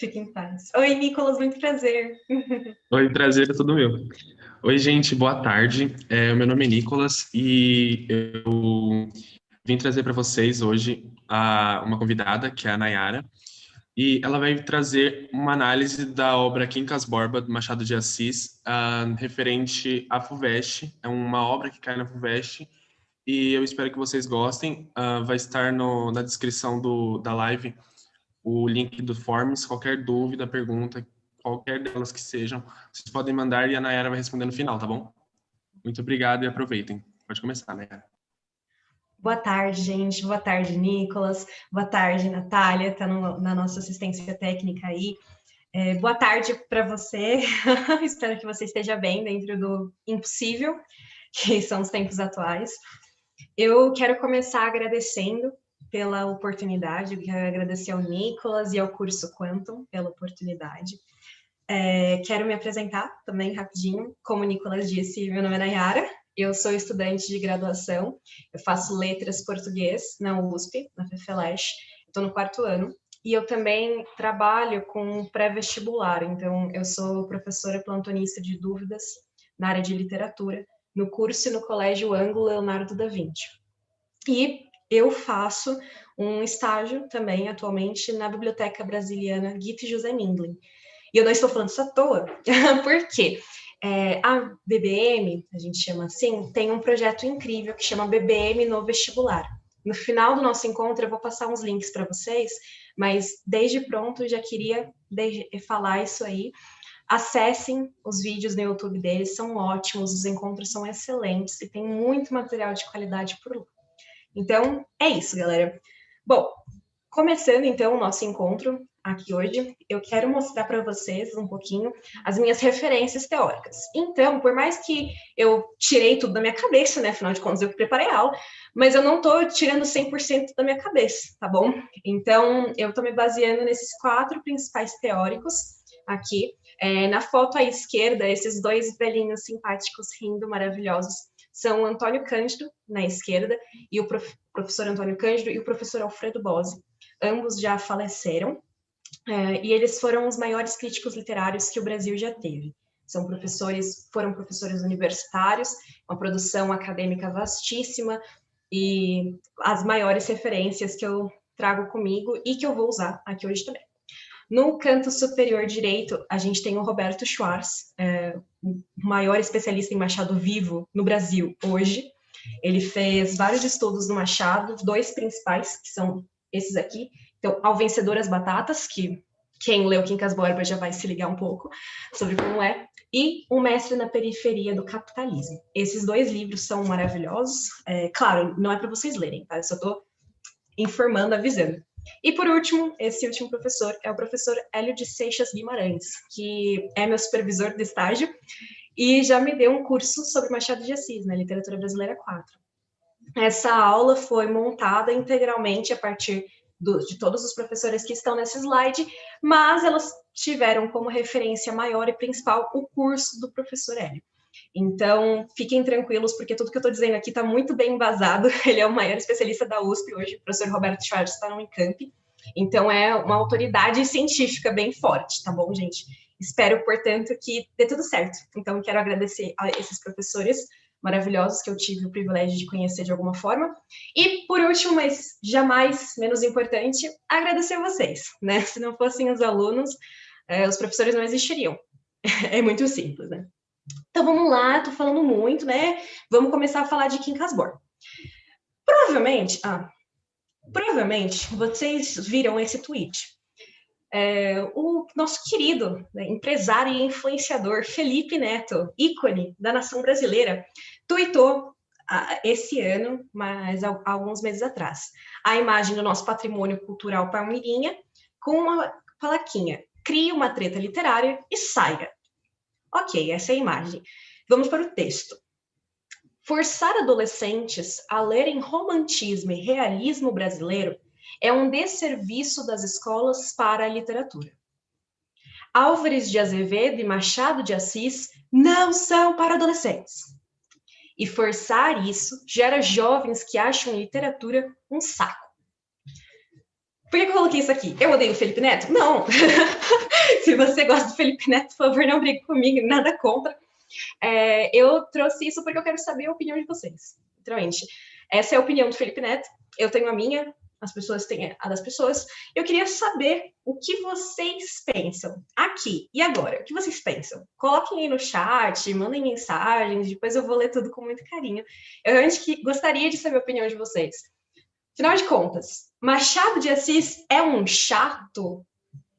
Fique em paz. Oi, Nicolas, muito prazer. Oi, prazer, é tudo meu. Oi, gente, boa tarde. O meu nome é Nicolas e eu vim trazer para vocês hoje uma convidada, que é a Nayara, e ela vai trazer uma análise da obra Quincas Borba, do Machado de Assis, referente à FUVEST. É uma obra que cai na FUVEST e eu espero que vocês gostem. Vai estar na descrição da live o link do Forms, qualquer dúvida, pergunta, qualquer delas que sejam, vocês podem mandar e a Nayara vai responder no final, tá bom? Muito obrigado e aproveitem. Pode começar, Nayara. Boa tarde, gente. Boa tarde, Nicolas. Boa tarde, Natália, está na nossa assistência técnica aí. Boa tarde para você. Espero que você esteja bem dentro do impossível, que são os tempos atuais. Eu quero começar agradecendo pela oportunidade, eu quero agradecer ao Nicolas e ao curso Quantum pela oportunidade. Quero me apresentar também rapidinho. Como o Nicolas disse, meu nome é Nayara, eu sou estudante de graduação, eu faço letras português na USP, na FEFELESH, estou no 4º ano, e eu também trabalho com pré-vestibular, então eu sou professora plantonista de dúvidas na área de literatura, no curso e no Colégio Ângulo Leonardo da Vinci. E eu faço um estágio também atualmente na Biblioteca Brasiliana Gift José Mindlin. E eu não estou falando isso à toa, porque a BBM, a gente chama assim, tem um projeto incrível que chama BBM no Vestibular. No final do nosso encontro, eu vou passar uns links para vocês, mas desde pronto já queria falar isso aí. Acessem os vídeos no YouTube deles, são ótimos, os encontros são excelentes e tem muito material de qualidade por lá. Então, é isso, galera. Bom, começando então o nosso encontro aqui hoje, eu quero mostrar para vocês um pouquinho as minhas referências teóricas. Então, por mais que eu tirei tudo da minha cabeça, né, afinal de contas eu preparei a aula, mas eu não estou tirando 100% da minha cabeça, tá bom? Então, eu estou me baseando nesses 4 principais teóricos aqui. Na foto à esquerda, esses 2 velhinhos simpáticos rindo, maravilhosos, são o Antônio Cândido, na esquerda, e o professor Antônio Cândido e o professor Alfredo Bose. Ambos já faleceram, e eles foram os maiores críticos literários que o Brasil já teve. Foram professores universitários, uma produção acadêmica vastíssima, e as maiores referências que eu trago comigo e que eu vou usar aqui hoje também. No canto superior direito, a gente tem o Roberto Schwartz, o maior especialista em Machado vivo no Brasil hoje. Ele fez vários estudos no Machado, 2 principais, que são esses aqui. Então, Ao Vencedor as Batatas, que quem leu Quincas Borba já vai se ligar um pouco sobre como é, e O Mestre na Periferia do Capitalismo. Esses 2 livros são maravilhosos. Claro, não é para vocês lerem, tá? Eu só estou informando, avisando. E por último, esse último professor é o professor Hélio de Seixas Guimarães, que é meu supervisor de estágio e já me deu um curso sobre Machado de Assis, na Literatura Brasileira 4. Essa aula foi montada integralmente a partir de todos os professores que estão nesse slide, mas elas tiveram como referência maior e principal o curso do professor Hélio. Então, fiquem tranquilos, porque tudo que eu estou dizendo aqui está muito bem embasado. Ele é o maior especialista da USP hoje, o professor Roberto Schwartz está no Unicamp. Então, é uma autoridade científica bem forte, tá bom, gente? Espero, portanto, que dê tudo certo. Então, quero agradecer a esses professores maravilhosos que eu tive o privilégio de conhecer de alguma forma. E, por último, mas jamais menos importante, agradecer a vocês, né? Se não fossem os alunos, os professores não existiriam. É muito simples, né? Então vamos lá, tô falando muito, né? Vamos começar a falar de Quincas Borba. Provavelmente vocês viram esse tweet. O nosso querido, né, empresário e influenciador Felipe Neto, ícone da nação brasileira, tweetou esse ano, mas há alguns meses atrás, a imagem do nosso patrimônio cultural Palmeirinha com uma plaquinha: crie uma treta literária e saia. Ok, essa é a imagem. Vamos para o texto. Forçar adolescentes a lerem romantismo e realismo brasileiro é um desserviço das escolas para a literatura. Álvares de Azevedo e Machado de Assis não são para adolescentes. E forçar isso gera jovens que acham literatura um saco. Por que eu coloquei isso aqui? Eu odeio o Felipe Neto? Não! Se você gosta do Felipe Neto, por favor, não brigue comigo, nada contra. Eu trouxe isso porque eu quero saber a opinião de vocês. Literalmente. Essa é a opinião do Felipe Neto, eu tenho a minha, as pessoas têm a das pessoas. Eu queria saber o que vocês pensam aqui e agora. O que vocês pensam? Coloquem aí no chat, mandem mensagens, depois eu vou ler tudo com muito carinho. Eu realmente gostaria de saber a opinião de vocês. Afinal de contas, Machado de Assis é um chato?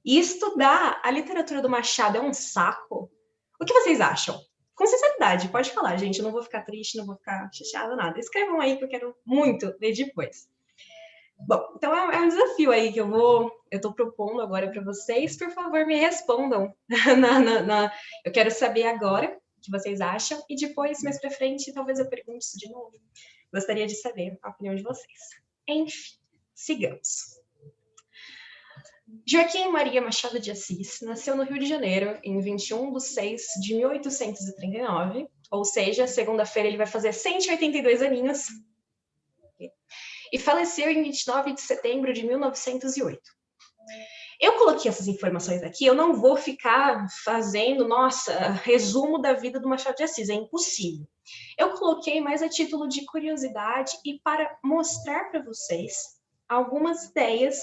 E estudar a literatura do Machado é um saco? O que vocês acham? Com sinceridade, pode falar, gente. Eu não vou ficar triste, não vou ficar chateada, nada. Escrevam aí que eu quero muito ler depois. Bom, então é um desafio aí que eu estou propondo agora para vocês. Por favor, me respondam. Eu quero saber agora o que vocês acham e depois, mais para frente, talvez eu pergunte isso de novo. Gostaria de saber a opinião de vocês. Enfim, sigamos. Joaquim Maria Machado de Assis nasceu no Rio de Janeiro em 21 de 6 de 1839, ou seja, segunda-feira ele vai fazer 182 aninhos, e faleceu em 29 de setembro de 1908. Eu coloquei essas informações aqui, eu não vou ficar fazendo, resumo da vida do Machado de Assis, é impossível. Eu coloquei mais a título de curiosidade e para mostrar para vocês algumas ideias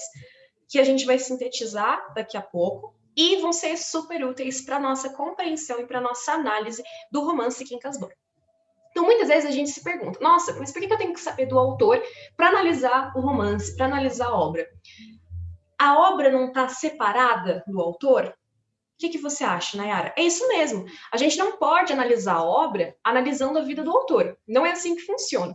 que a gente vai sintetizar daqui a pouco e vão ser super úteis para a nossa compreensão e para a nossa análise do romance Quincas Borba. Então, muitas vezes a gente se pergunta, nossa, mas por que eu tenho que saber do autor para analisar o romance, para analisar a obra? A obra não está separada do autor? O que você acha, Nayara? É isso mesmo. A gente não pode analisar a obra analisando a vida do autor. Não é assim que funciona.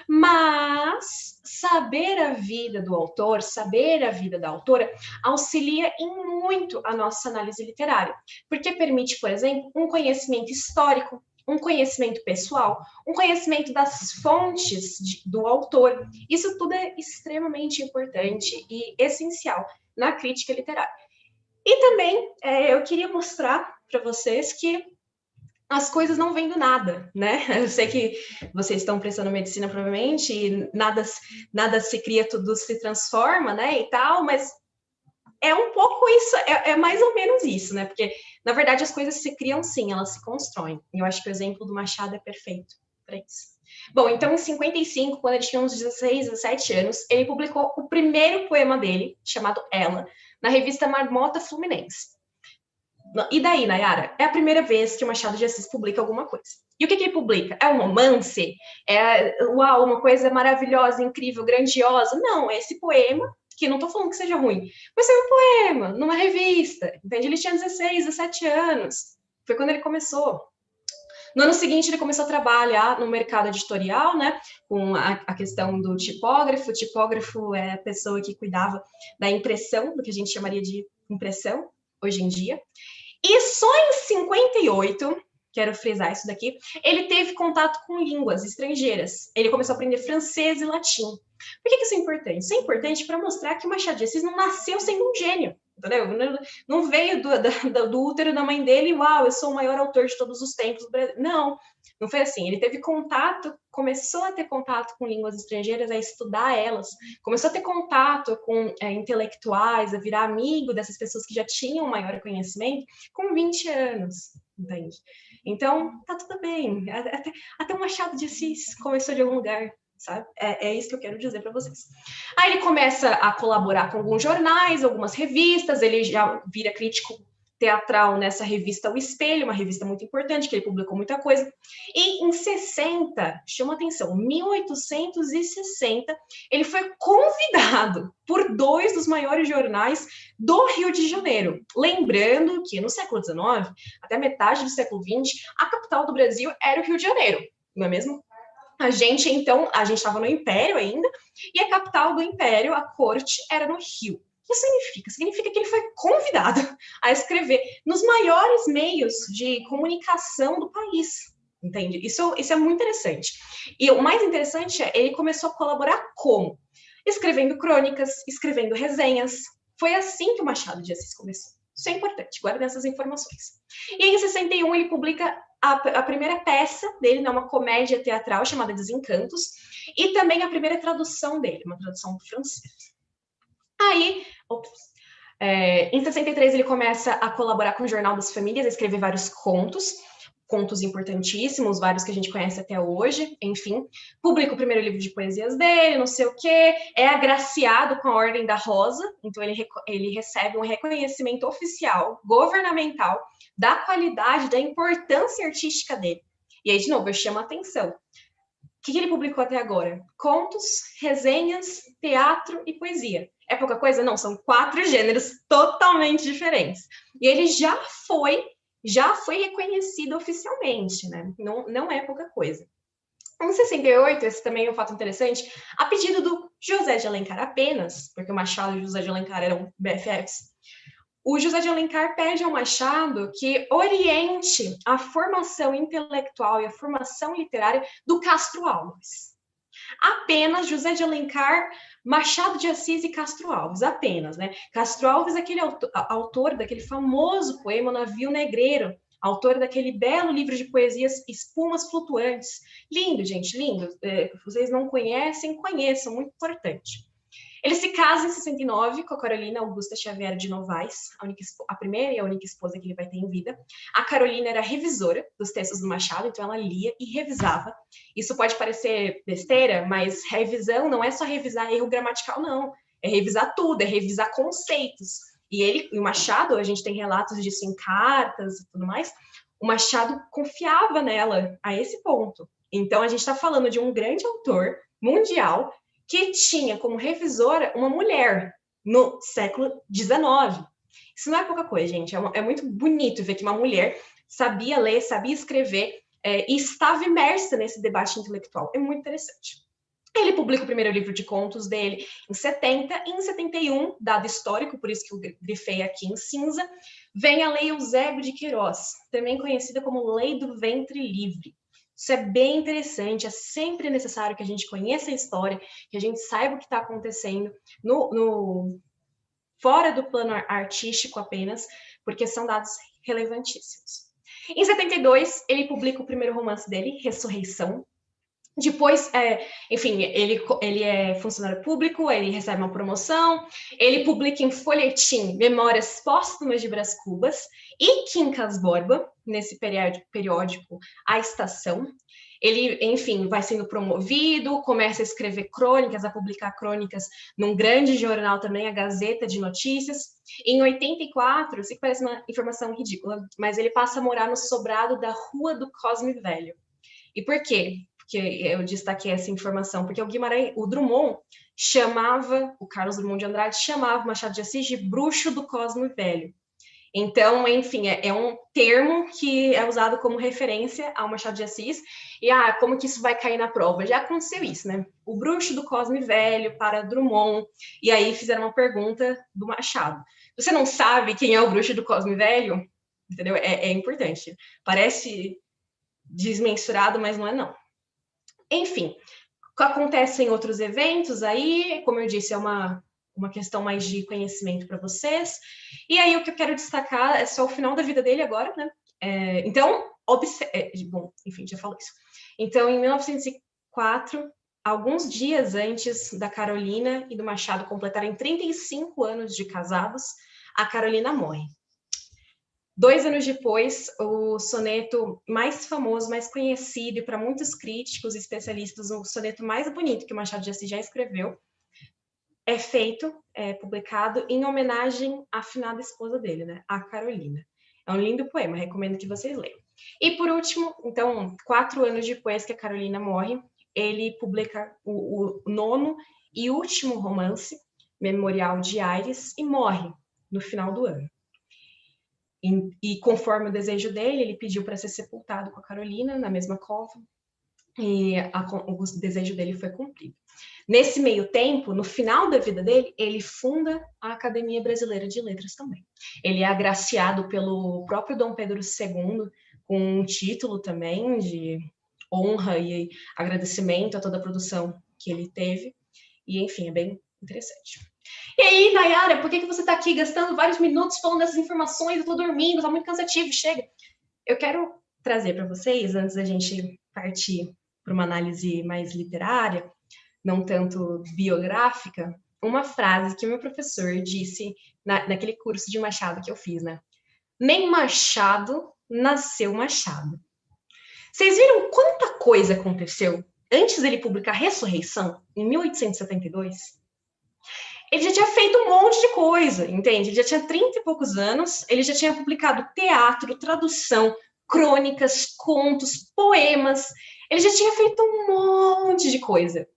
Mas saber a vida do autor, saber a vida da autora, auxilia em muito a nossa análise literária. Porque permite, por exemplo, um conhecimento histórico, um conhecimento pessoal, um conhecimento das fontes do autor. Isso tudo é extremamente importante e essencial na crítica literária. E também eu queria mostrar para vocês que as coisas não vêm do nada, né? Eu sei que vocês estão prestando medicina provavelmente e nada se cria, tudo se transforma, né? E tal, mas é um pouco isso, é mais ou menos isso, né? Porque, na verdade, as coisas se criam sim, elas se constroem. E eu acho que o exemplo do Machado é perfeito para isso. Bom, então em 55, quando ele tinha uns 16, 17 anos, ele publicou o primeiro poema dele, chamado Ela, na revista Marmota Fluminense. E daí, Nayara? É a primeira vez que o Machado de Assis publica alguma coisa. E o que ele publica? É um romance? Uau, uma coisa maravilhosa, incrível, grandiosa? Não, é esse poema, que não estou falando que seja ruim, mas é um poema, numa revista, entende? Ele tinha 16, 17 anos. Foi quando ele começou. No ano seguinte, ele começou a trabalhar no mercado editorial, né, com a questão do tipógrafo. O tipógrafo é a pessoa que cuidava da impressão, do que a gente chamaria de impressão, hoje em dia. E só em 58, quero frisar isso daqui, ele teve contato com línguas estrangeiras. Ele começou a aprender francês e latim. Por que isso é importante? Isso é importante para mostrar que o Machado de Assis não nasceu sendo um gênio, entendeu? Não veio do útero da mãe dele, uau, eu sou o maior autor de todos os tempos do Brasil. Não foi assim. Ele teve contato, começou a ter contato com línguas estrangeiras, a estudar elas, começou a ter contato com intelectuais, a virar amigo dessas pessoas que já tinham maior conhecimento com 20 anos, entende? Então, tá tudo bem. Até o Machado de Assis começou de algum lugar, sabe? É isso que eu quero dizer para vocês. Aí ele começa a colaborar com alguns jornais, algumas revistas, ele já vira crítico teatral nessa revista O Espelho, uma revista muito importante, que ele publicou muita coisa. E em 60, chama atenção, 1860, ele foi convidado por 2 dos maiores jornais do Rio de Janeiro. Lembrando que no século XIX, até metade do século XX, a capital do Brasil era o Rio de Janeiro, não é mesmo? A gente estava no Império ainda, e a capital do Império, a corte, era no Rio. O que significa? Significa que ele foi convidado a escrever nos maiores meios de comunicação do país, entende? Isso é muito interessante. E o mais interessante é, ele começou a colaborar como? Escrevendo crônicas, escrevendo resenhas. Foi assim que o Machado de Assis começou. Isso é importante, guardem essas informações. E em 61 ele publica a primeira peça dele, né, uma comédia teatral chamada Desencantos, e também a primeira tradução dele, uma tradução do francês. Aí, em 63 ele começa a colaborar com o Jornal das Famílias, a escrever vários contos importantíssimos, vários que a gente conhece até hoje, enfim. Publica o primeiro livro de poesias dele, não sei o quê, é agraciado com a Ordem da Rosa, então ele recebe um reconhecimento oficial, governamental, da qualidade, da importância artística dele. E aí, de novo, eu chamo a atenção. O que ele publicou até agora? Contos, resenhas, teatro e poesia. É pouca coisa? Não, são 4 gêneros totalmente diferentes. E ele já foi reconhecido oficialmente, né? Não é pouca coisa. Em 68, esse também é um fato interessante, a pedido do José de Alencar apenas, porque o Machado e o José de Alencar eram BFFs, o José de Alencar pede ao Machado que oriente a formação intelectual e a formação literária do Castro Alves. Apenas José de Alencar, Machado de Assis e Castro Alves, apenas, né? Castro Alves é aquele autor daquele famoso poema Navio Negreiro, autor daquele belo livro de poesias Espumas Flutuantes. Lindo, gente, lindo. Vocês não conhecem, conheçam, muito importante. Ele se casa em 69 com a Carolina Augusta Xavier de Novaes, a primeira e a única esposa que ele vai ter em vida. A Carolina era revisora dos textos do Machado, então ela lia e revisava. Isso pode parecer besteira, mas revisão não é só revisar erro gramatical, não. É revisar tudo, é revisar conceitos. E o Machado, a gente tem relatos disso em cartas e tudo mais, o Machado confiava nela a esse ponto. Então, a gente está falando de um grande autor mundial que tinha como revisora uma mulher no século XIX. Isso não é pouca coisa, gente. É muito bonito ver que uma mulher sabia ler, sabia escrever e estava imersa nesse debate intelectual. É muito interessante. Ele publica o primeiro livro de contos dele em 70, e em 71, dado histórico, por isso que eu grifei aqui em cinza, vem a Lei Eusébio de Queiroz, também conhecida como Lei do Ventre Livre. Isso é bem interessante, é sempre necessário que a gente conheça a história, que a gente saiba o que está acontecendo fora do plano artístico apenas, porque são dados relevantíssimos. Em 72, ele publica o primeiro romance dele, Ressurreição. Depois, enfim, ele é funcionário público, ele recebe uma promoção, ele publica em folhetim Memórias Póstumas de Brás Cubas e Quincas Borba, nesse periódico A Estação. Ele, enfim, vai sendo promovido, começa a escrever crônicas, a publicar crônicas num grande jornal também, a Gazeta de Notícias. Em 84, sei que parece uma informação ridícula, mas ele passa a morar no sobrado da Rua do Cosme Velho. E por quê? Porque eu destaquei essa informação, porque o Drummond o Carlos Drummond de Andrade chamava o Machado de Assis de bruxo do Cosme Velho. Então, enfim, é um termo que é usado como referência ao Machado de Assis. E, como que isso vai cair na prova? Já aconteceu isso, né? O bruxo do Cosme Velho para Drummond. E aí fizeram uma pergunta do Machado. Você não sabe quem é o bruxo do Cosme Velho? Entendeu? É importante. Parece desmensurado, mas não é não. Enfim, acontecem outros eventos aí, como eu disse, é uma questão mais de conhecimento para vocês. E aí o que eu quero destacar é só o final da vida dele agora, né? Então, bom, enfim, já falei isso. Então, em 1904, alguns dias antes da Carolina e do Machado completarem 35 anos de casados, a Carolina morre. 2 anos depois, o soneto mais famoso, mais conhecido, e para muitos críticos e especialistas, o soneto mais bonito que o Machado de Assis já escreveu, é publicado em homenagem à finada esposa dele, né, a Carolina. É um lindo poema, recomendo que vocês leiam. E por último, então, 4 anos depois que a Carolina morre, ele publica o 9º e último romance, Memorial de Aires, e morre no final do ano. E conforme o desejo dele, ele pediu para ser sepultado com a Carolina na mesma cova, e o desejo dele foi cumprido. Nesse meio tempo, no final da vida dele, ele funda a Academia Brasileira de Letras também. Ele é agraciado pelo próprio Dom Pedro II, com um título também de honra e agradecimento a toda a produção que ele teve, e enfim, é bem interessante. E aí, Nayara, por que você está aqui gastando vários minutos falando dessas informações? Eu estou dormindo, está muito cansativo, chega. Eu quero trazer para vocês, antes da gente partir para uma análise mais literária, não tanto biográfica, uma frase que o meu professor disse naquele curso de Machado que eu fiz, né? Nem Machado nasceu Machado. Vocês viram quanta coisa aconteceu antes dele publicar Ressurreição, em 1872? Ele já tinha feito um monte de coisa, entende? Ele já tinha 30 e poucos anos, ele já tinha publicado teatro, tradução, crônicas, contos, poemas. Ele já tinha feito um monte de coisa,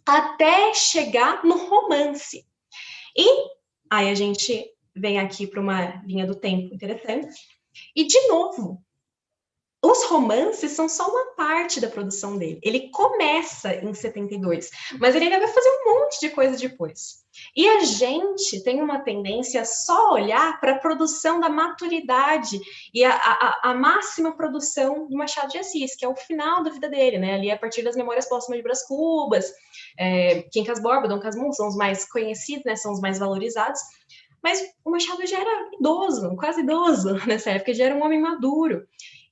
até chegar no romance. E aí a gente vem aqui para uma linha do tempo interessante. E, de novo, os romances são só uma parte da produção dele. Ele começa em 72, mas ele ainda vai fazer um monte de coisa depois. E a gente tem uma tendência a só olhar para a produção da maturidade e a máxima produção do Machado de Assis, que é o final da vida dele, né? Ali a partir das Memórias Póstumas de Brás Cubas, Quincas Borba, Dom Casmurro, são os mais conhecidos, né? São os mais valorizados. Mas o Machado já era idoso, quase idoso nessa época, já era um homem maduro.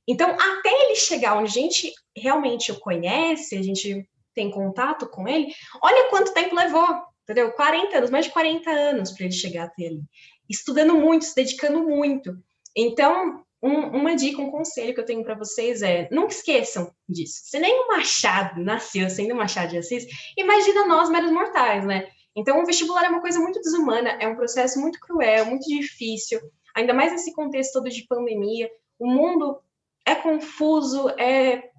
Então, até ele chegar onde a gente realmente o conhece, a gente tem contato com ele, olha quanto tempo levou, entendeu? 40 anos, mais de 40 anos para ele chegar até ali. Estudando muito, se dedicando muito. Então, uma dica, um conselho que eu tenho para vocês é, nunca esqueçam disso. Se nem o Machado nasceu sendo Machado de Assis, imagina nós, meros mortais, né? Então, o vestibular é uma coisa muito desumana, é um processo muito cruel, muito difícil, ainda mais nesse contexto todo de pandemia. O mundo é confuso, é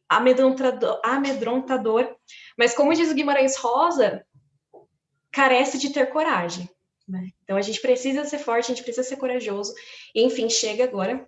amedrontador, mas como diz o Guimarães Rosa, carece de ter coragem, né? Então a gente precisa ser forte, a gente precisa ser corajoso, e enfim, chega agora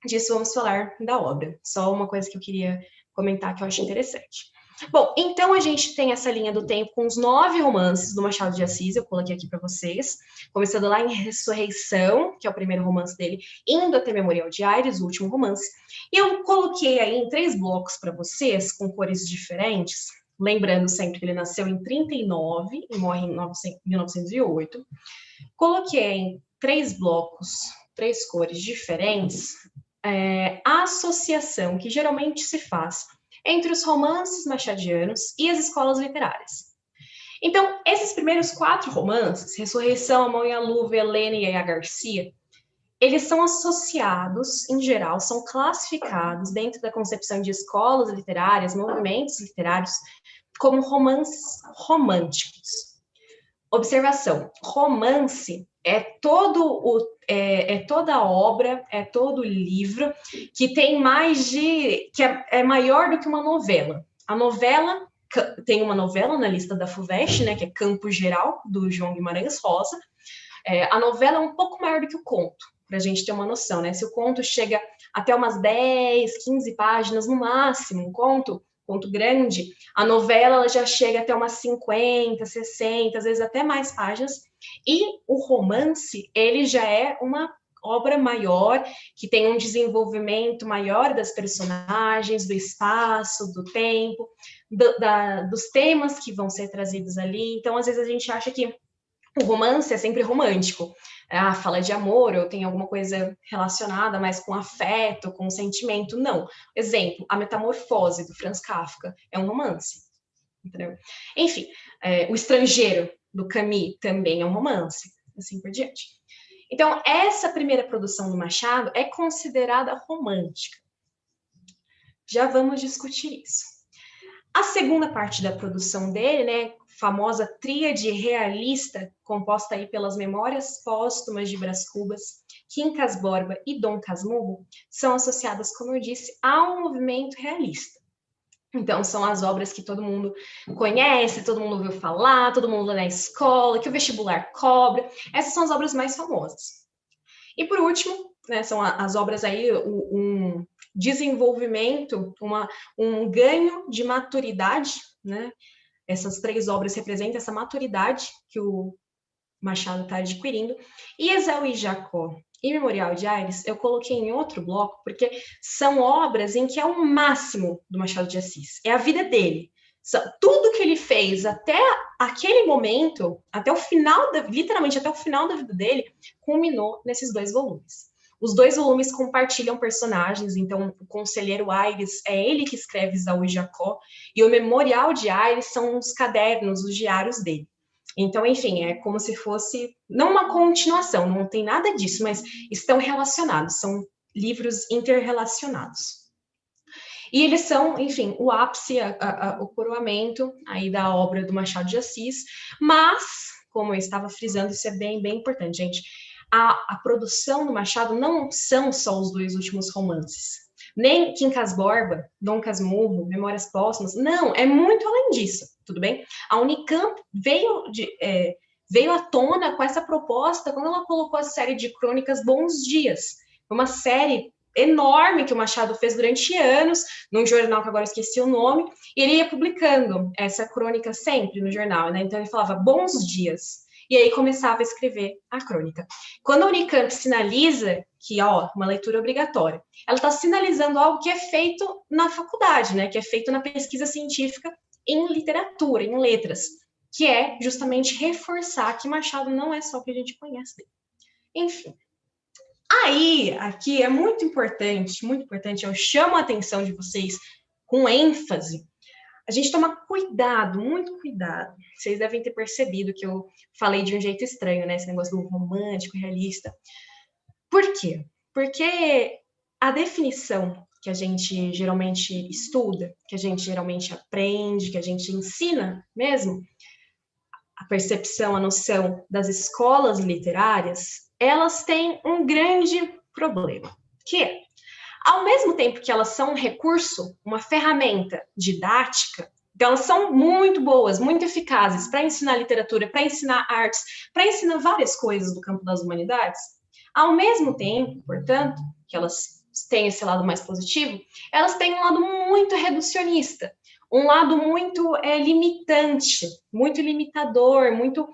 disso, vamos falar da obra. Só uma coisa que eu queria comentar que eu acho interessante. Bom, então a gente tem essa linha do tempo com os 9 romances do Machado de Assis, eu coloquei aqui para vocês, começando lá em Ressurreição, que é o primeiro romance dele, indo até Memorial de Aires, o último romance, e eu coloquei aí em 3 blocos para vocês, com cores diferentes, lembrando sempre que ele nasceu em 39 e morre em 1908, coloquei em 3 blocos, 3 cores diferentes, a associação que geralmente se faz entre os romances machadianos e as escolas literárias. Então, esses primeiros 4 romances, Ressurreição, A Mão e a Luva, Helena e a Garcia, eles são associados, em geral, são classificados dentro da concepção de escolas literárias, movimentos literários, como romances românticos. Observação, romance é toda obra, é todo livro que tem que é maior do que uma novela. A novela, tem uma novela na lista da FUVEST, né, que é Campo Geral, do João Guimarães Rosa. A novela é um pouco maior do que o conto, para a gente ter uma noção, né? Se o conto chega até umas 10, 15 páginas no máximo, um conto grande, a novela ela já chega até umas 50, 60, às vezes até mais páginas, e o romance, ele já é uma obra maior, que tem um desenvolvimento maior das personagens, do espaço, do tempo, dos temas que vão ser trazidos ali. Então, às vezes a gente acha que o romance é sempre romântico. Fala de amor, ou tem alguma coisa relacionada mais com afeto, com sentimento. Não. Exemplo, A Metamorfose, do Franz Kafka, é um romance. Entendeu? Enfim, O Estrangeiro, do Camus, também é um romance. Assim por diante. Então, essa primeira produção do Machado é considerada romântica. Já vamos discutir isso. A segunda parte da produção dele, né, famosa tríade realista, composta aí pelas Memórias Póstumas de Brás Cubas, Quincas Borba e Dom Casmurro, são associadas, como eu disse, ao movimento realista. Então, são as obras que todo mundo conhece, todo mundo ouviu falar, todo mundo lê na escola, que o vestibular cobra. Essas são as obras mais famosas. E, por último, né, são as obras aí, um desenvolvimento, um ganho de maturidade, né? Essas 3 obras representam essa maturidade que o Machado está adquirindo. E Esaú e Jacó e Memorial de Aires, eu coloquei em outro bloco, porque são obras em que é o máximo do Machado de Assis. É a vida dele. Tudo que ele fez até aquele momento, até o final, literalmente até o final da vida dele, culminou nesses 2 volumes. Os 2 volumes compartilham personagens, então o Conselheiro Aires é ele que escreve Esaú e Jacó, e o Memorial de Aires são os cadernos, os diários dele. Então, enfim, é como se fosse, não uma continuação, não tem nada disso, mas estão relacionados, são livros interrelacionados. E eles são, enfim, o ápice, o coroamento aí da obra do Machado de Assis, mas, como eu estava frisando, isso é bem, bem importante, gente, a produção do Machado não são só os 2 últimos romances, nem Quincas Borba, Dom Casmurro, Memórias Póstumas, não, é muito além disso, tudo bem? A Unicamp veio à tona com essa proposta quando ela colocou a série de crônicas Bons Dias, uma série enorme que o Machado fez durante anos, num jornal que agora eu esqueci o nome, e ele ia publicando essa crônica sempre no jornal, né? Então ele falava bons dias, e aí começava a escrever a crônica. Quando a Unicamp sinaliza que, ó, uma leitura obrigatória, ela está sinalizando algo que é feito na faculdade, né? Que é feito na pesquisa científica em literatura, em letras, que é justamente reforçar que Machado não é só o que a gente conhece dele. Enfim, aí, aqui é muito importante, eu chamo a atenção de vocês com ênfase, a gente toma cuidado, muito cuidado. Vocês devem ter percebido que eu falei de um jeito estranho, né? Esse negócio do romântico, realista. Por quê? Porque a definição que a gente geralmente estuda, que a gente geralmente aprende, que a gente ensina mesmo, a percepção, a noção das escolas literárias, elas têm um grande problema, que é, ao mesmo tempo que elas são um recurso, uma ferramenta didática, então elas são muito boas, muito eficazes para ensinar literatura, para ensinar artes, para ensinar várias coisas do campo das humanidades, ao mesmo tempo, portanto, que elas têm esse lado mais positivo, elas têm um lado muito reducionista, um lado muito limitante, muito limitador, muito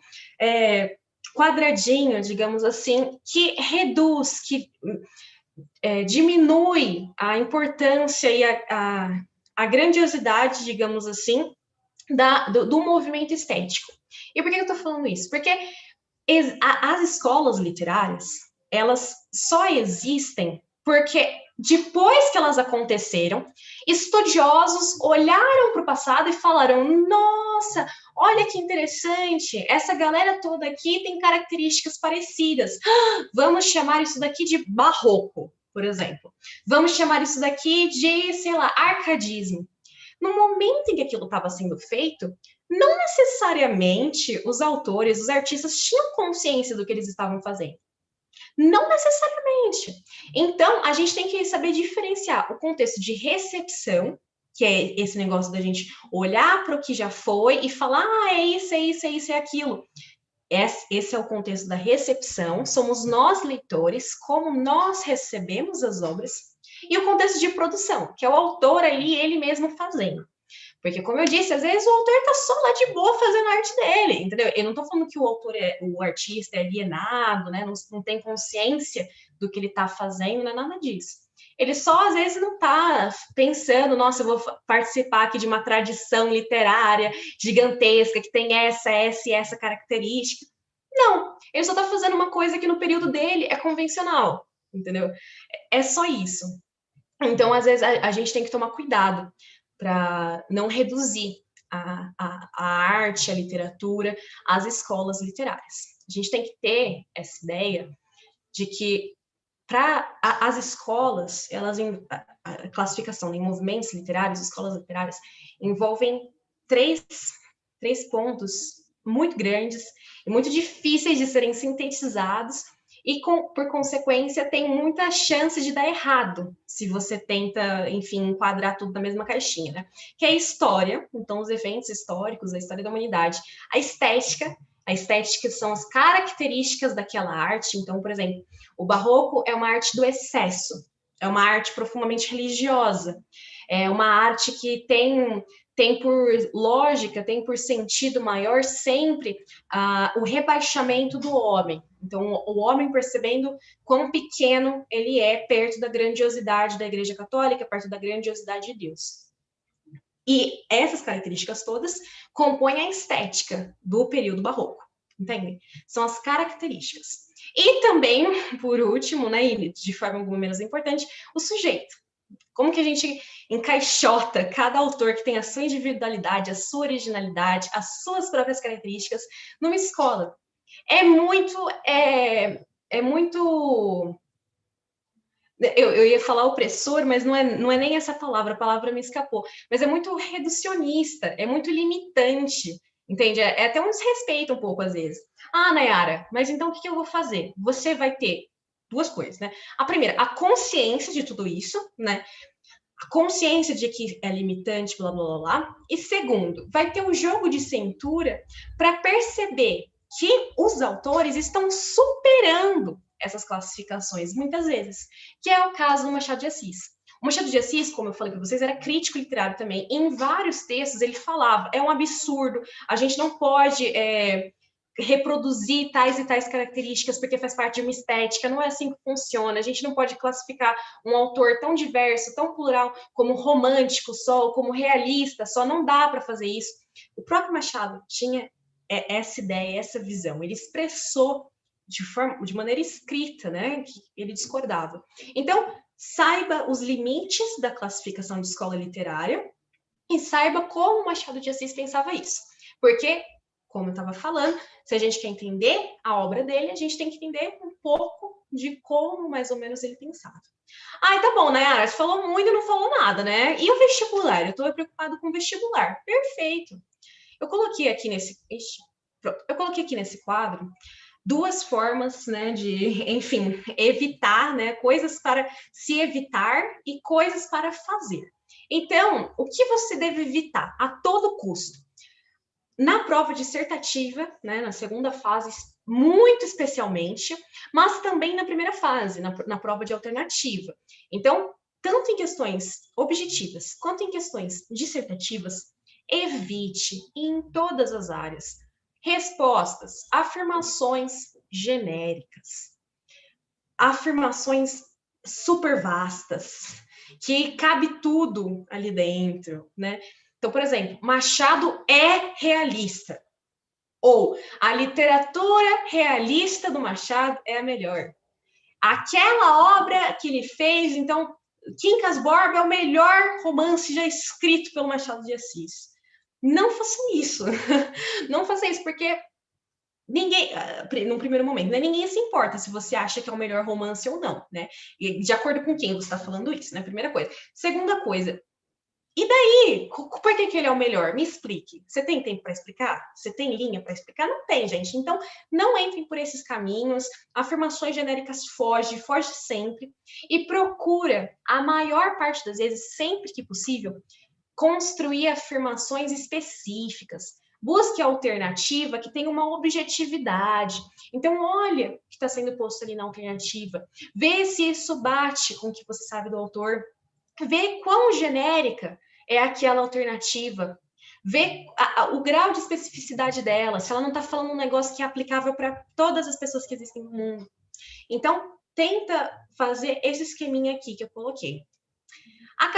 quadradinho, digamos assim, que reduz, que diminui a importância e a grandiosidade, digamos assim, do movimento estético. E por que eu estou falando isso? Porque as escolas literárias, elas só existem porque depois que elas aconteceram, estudiosos olharam para o passado e falaram: nossa, olha que interessante, essa galera toda aqui tem características parecidas. Vamos chamar isso daqui de barroco, por exemplo. Vamos chamar isso daqui de, sei lá, arcadismo. No momento em que aquilo estava sendo feito, não necessariamente os autores, os artistas tinham consciência do que eles estavam fazendo. Não necessariamente. Então, a gente tem que saber diferenciar o contexto de recepção, que é esse negócio da gente olhar para o que já foi e falar, é isso, é isso, é isso, é aquilo. Esse é o contexto da recepção, somos nós leitores, como nós recebemos as obras, e o contexto de produção, que é o autor ali, ele mesmo fazendo. Porque, como eu disse, às vezes o autor está só lá de boa fazendo a arte dele, entendeu? Eu não estou falando que o autor, o artista é alienado, né? Não tem consciência do que ele está fazendo, não é nada disso. Ele só, às vezes, não está pensando, nossa, eu vou participar aqui de uma tradição literária gigantesca, que tem essa e essa característica. Não, ele só está fazendo uma coisa que no período dele é convencional, entendeu? É só isso. Então, às vezes, a gente tem que tomar cuidado para não reduzir a arte, a literatura, as escolas literárias. A gente tem que ter essa ideia de que para as escolas, elas a classificação em movimentos literários, escolas literárias, envolvem três pontos muito grandes e muito difíceis de serem sintetizados e, por consequência, tem muita chance de dar errado se você tenta, enfim, enquadrar tudo na mesma caixinha, né? Que é a história, então os eventos históricos, a história da humanidade, a estética são as características daquela arte. Então, por exemplo, o barroco é uma arte do excesso, é uma arte profundamente religiosa, é uma arte que tem por lógica, tem por sentido maior sempre o rebaixamento do homem. Então, o homem percebendo quão pequeno ele é perto da grandiosidade da Igreja Católica, perto da grandiosidade de Deus. E essas características todas compõem a estética do período barroco, entende? São as características. E também, por último, né, e de forma alguma menos importante, o sujeito. Como que a gente encaixota cada autor que tem a sua individualidade, a sua originalidade, as suas próprias características numa escola? É muito, é muito. Eu ia falar opressor, mas não é nem essa palavra, a palavra me escapou. Mas é muito reducionista, é muito limitante, entende? É até um desrespeito um pouco às vezes. Ah, Nayara, mas então o que eu vou fazer? Você vai ter duas coisas, né? A primeira, a consciência de tudo isso, né? A consciência de que é limitante, blá, blá, blá, blá. E segundo, vai ter um jogo de cintura para perceber que os autores estão superando essas classificações, muitas vezes, que é o caso do Machado de Assis. O Machado de Assis, como eu falei para vocês, era crítico literário também. Em vários textos ele falava, é um absurdo, a gente não pode reproduzir tais e tais características porque faz parte de uma estética, não é assim que funciona. A gente não pode classificar um autor tão diverso, tão plural, como romântico só, ou como realista só, não dá para fazer isso. O próprio Machado tinha essa ideia, essa visão, ele expressou de maneira escrita, né, que ele discordava. Então, saiba os limites da classificação de escola literária e saiba como Machado de Assis pensava isso. Porque, como eu estava falando, se a gente quer entender a obra dele, a gente tem que entender um pouco de como mais ou menos ele pensava. Ah, tá bom, Nayara, você falou muito e não falou nada, né? E o vestibular? Eu estou preocupado com o vestibular. Perfeito. Eu coloquei aqui nesse quadro duas formas, né, de, enfim, evitar, né, coisas para se evitar e coisas para fazer. Então, o que você deve evitar a todo custo? Na prova dissertativa, né, na segunda fase, muito especialmente, mas também na primeira fase, na prova de alternativa. Então, tanto em questões objetivas quanto em questões dissertativas, evite em todas as áreas respostas, afirmações genéricas, afirmações super vastas, que cabe tudo ali dentro, né? Então, por exemplo, Machado é realista. Ou a literatura realista do Machado é a melhor. Aquela obra que ele fez, então, Quincas Borba é o melhor romance já escrito pelo Machado de Assis. Não façam isso. Não façam isso, porque ninguém, no primeiro momento, né, ninguém se importa se você acha que é o melhor romance ou não, né? E de acordo com quem você está falando isso, né? Primeira coisa. Segunda coisa, e daí? Por que ele é o melhor? Me explique. Você tem tempo para explicar? Você tem linha para explicar? Não tem, gente. Então, não entrem por esses caminhos. Afirmações genéricas foge sempre. E procura, a maior parte das vezes, sempre que possível, construir afirmações específicas. Busque a alternativa que tenha uma objetividade. Então, olha o que está sendo posto ali na alternativa. Vê se isso bate com o que você sabe do autor. Vê quão genérica é aquela alternativa. Vê o grau de especificidade dela, se ela não está falando um negócio que é aplicável para todas as pessoas que existem no mundo. Então, tenta fazer esse esqueminha aqui que eu coloquei. As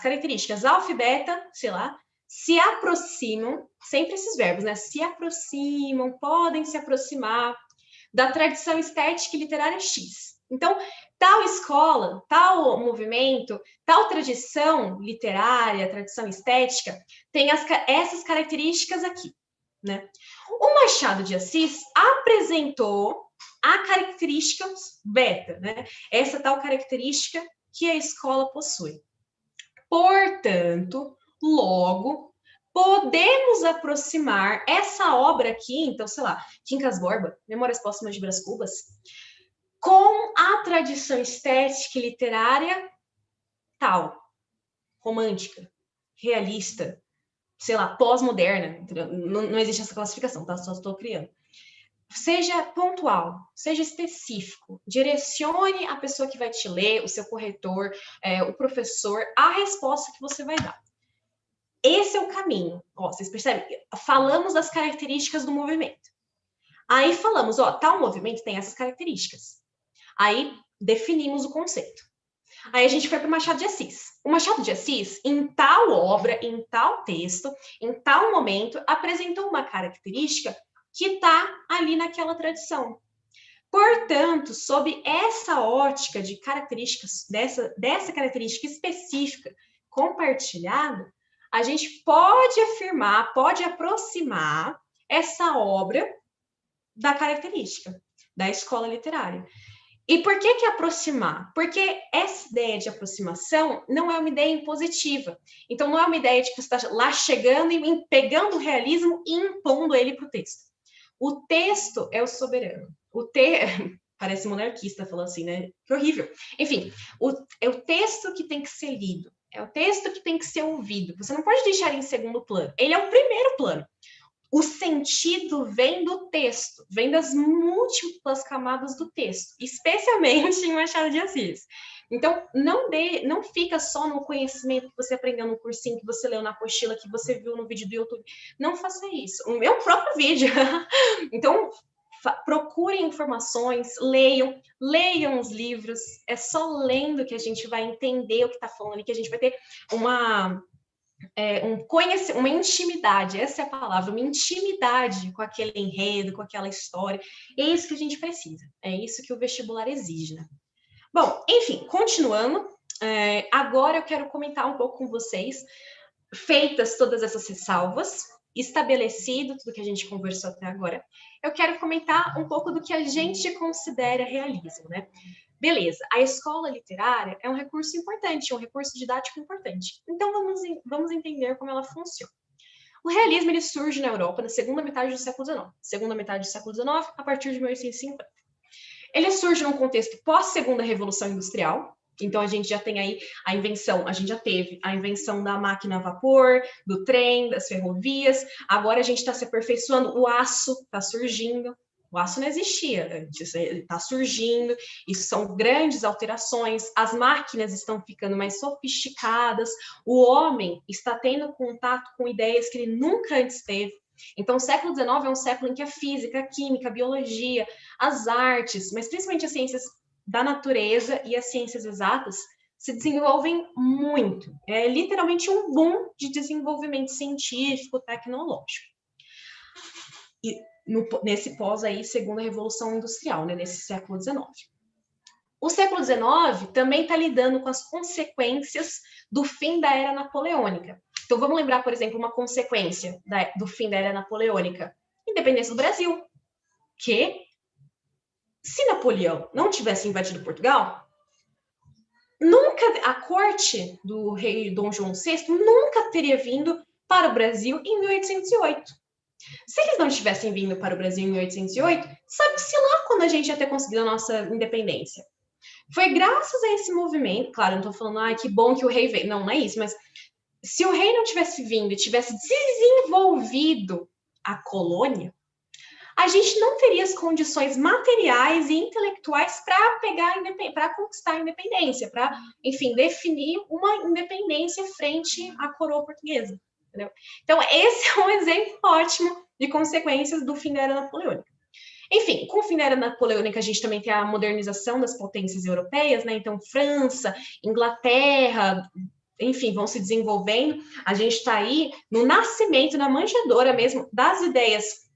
características alfa e beta, sei lá, se aproximam, sempre esses verbos, né? Se aproximam, podem se aproximar da tradição estética e literária X. Então, tal escola, tal movimento, tal tradição literária, tradição estética, tem essas características aqui, né? O Machado de Assis apresentou a característica beta, né? Essa tal característica que a escola possui. Portanto, logo, podemos aproximar essa obra aqui, então, sei lá, Quincas Borba, Memórias Póstumas de Brás Cubas, com a tradição estética e literária tal, romântica, realista, sei lá, pós-moderna. Não existe essa classificação, tá? Só estou criando. Seja pontual, seja específico, direcione a pessoa que vai te ler, o seu corretor, o professor, a resposta que você vai dar. Esse é o caminho. Ó, vocês percebem? Falamos das características do movimento. Aí falamos, ó, tal movimento tem essas características. Aí definimos o conceito. Aí a gente foi para o Machado de Assis. O Machado de Assis, em tal obra, em tal texto, em tal momento, apresentou uma característica que está ali naquela tradição. Portanto, sob essa ótica de características, dessa característica específica compartilhada, a gente pode afirmar, pode aproximar essa obra da característica da escola literária. E por que aproximar? Porque essa ideia de aproximação não é uma ideia impositiva. Então, não é uma ideia de que você está lá chegando e pegando o realismo e impondo ele para o texto. O texto é o soberano. Parece monarquista falando assim, né? Que horrível. Enfim, é o texto que tem que ser lido. É o texto que tem que ser ouvido. Você não pode deixar ele em segundo plano. Ele é o primeiro plano. O sentido vem do texto, vem das múltiplas camadas do texto, especialmente em Machado de Assis. Então, não fica só no conhecimento que você aprendeu no cursinho, que você leu na apostila, que você viu no vídeo do YouTube. Não faça isso. O meu próprio vídeo. Então, procurem informações, leiam os livros. É só lendo que a gente vai entender o que está falando e que a gente vai ter uma intimidade, essa é a palavra, uma intimidade com aquele enredo, com aquela história. É isso que a gente precisa, é isso que o vestibular exige, né? Bom, enfim, continuando, agora eu quero comentar um pouco com vocês, feitas todas essas ressalvas, estabelecido tudo que a gente conversou até agora, eu quero comentar um pouco do que a gente considera realismo, né? Beleza, a escola literária é um recurso importante, um recurso didático importante. Então, vamos entender como ela funciona. O realismo ele surge na Europa na segunda metade do século XIX. Segunda metade do século XIX, a partir de 1850. Ele surge num contexto pós-segunda Revolução Industrial. Então, a gente já tem aí a gente já teve a invenção da máquina a vapor, do trem, das ferrovias. Agora a gente está se aperfeiçoando, o aço está surgindo. O aço não existia antes, ele está surgindo, isso são grandes alterações, as máquinas estão ficando mais sofisticadas, o homem está tendo contato com ideias que ele nunca antes teve. Então, o século XIX é um século em que a física, a química, a biologia, as artes, mas principalmente as ciências da natureza e as ciências exatas se desenvolvem muito. É literalmente um boom de desenvolvimento científico, tecnológico. E nesse pós aí, segunda Revolução Industrial, né, nesse século XIX. O século XIX também está lidando com as consequências do fim da Era Napoleônica. Então, vamos lembrar, por exemplo, uma consequência do fim da Era Napoleônica. Independência do Brasil. Que, se Napoleão não tivesse invadido Portugal, a corte do rei Dom João VI nunca teria vindo para o Brasil em 1808. Se eles não tivessem vindo para o Brasil em 1808, sabe-se lá quando a gente ia ter conseguido a nossa independência. Foi graças a esse movimento, claro, não estou falando, que bom que o rei veio. Não é isso, mas se o rei não tivesse vindo e tivesse desenvolvido a colônia, a gente não teria as condições materiais e intelectuais para conquistar a independência, para, enfim, definir uma independência frente à coroa portuguesa. Entendeu? Então, esse é um exemplo ótimo de consequências do fim da Era Napoleônica. Enfim, com o fim da Era Napoleônica, a gente também tem a modernização das potências europeias, né? Então, França, Inglaterra, enfim, vão se desenvolvendo. A gente está aí no nascimento, na manjedoura mesmo, das ideias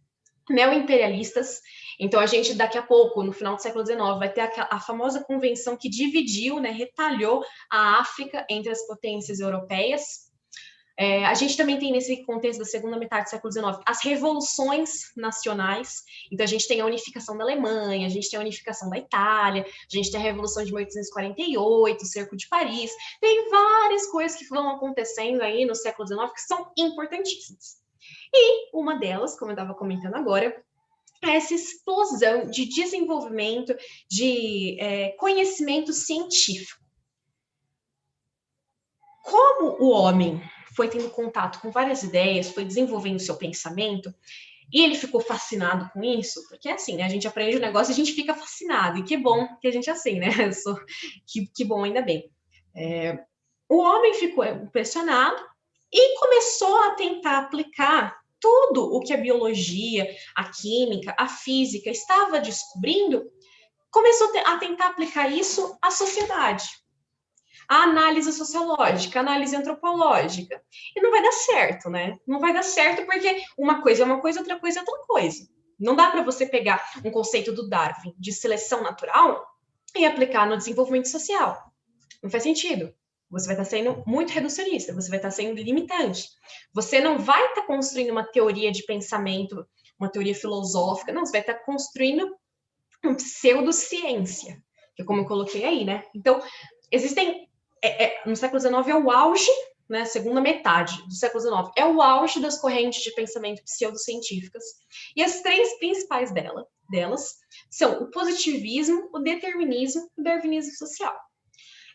neo-imperialistas. Então, a gente, daqui a pouco, no final do século XIX, vai ter a famosa convenção que dividiu, né, retalhou a África entre as potências europeias. A gente também tem, nesse contexto da segunda metade do século XIX, as revoluções nacionais. Então, a gente tem a unificação da Alemanha, a gente tem a unificação da Itália, a gente tem a Revolução de 1848, o Cerco de Paris. Tem várias coisas que vão acontecendo aí no século XIX que são importantíssimas. E uma delas, como eu estava comentando agora, é essa explosão de desenvolvimento de conhecimento científico. Como o homem foi tendo contato com várias ideias, foi desenvolvendo seu pensamento, e ele ficou fascinado com isso, porque assim, né, a gente aprende o negócio e a gente fica fascinado, e que bom que a gente é assim, né? Que bom, ainda bem. O homem ficou impressionado e começou a tentar aplicar tudo o que a biologia, a química, a física estava descobrindo, começou a tentar aplicar isso à sociedade. A análise sociológica, a análise antropológica. E não vai dar certo, né? Não vai dar certo porque uma coisa é uma coisa, outra coisa é outra coisa. Não dá para você pegar um conceito do Darwin de seleção natural e aplicar no desenvolvimento social. Não faz sentido. Você vai estar sendo muito reducionista, você vai estar sendo limitante. Você não vai estar construindo uma teoria de pensamento, uma teoria filosófica, não, você vai estar construindo uma pseudociência, que é como eu coloquei aí, né? Então, existem, no século XIX é o auge, né, segunda metade do século XIX, é o auge das correntes de pensamento pseudocientíficas, e as três principais delas são o positivismo, o determinismo e o darwinismo social.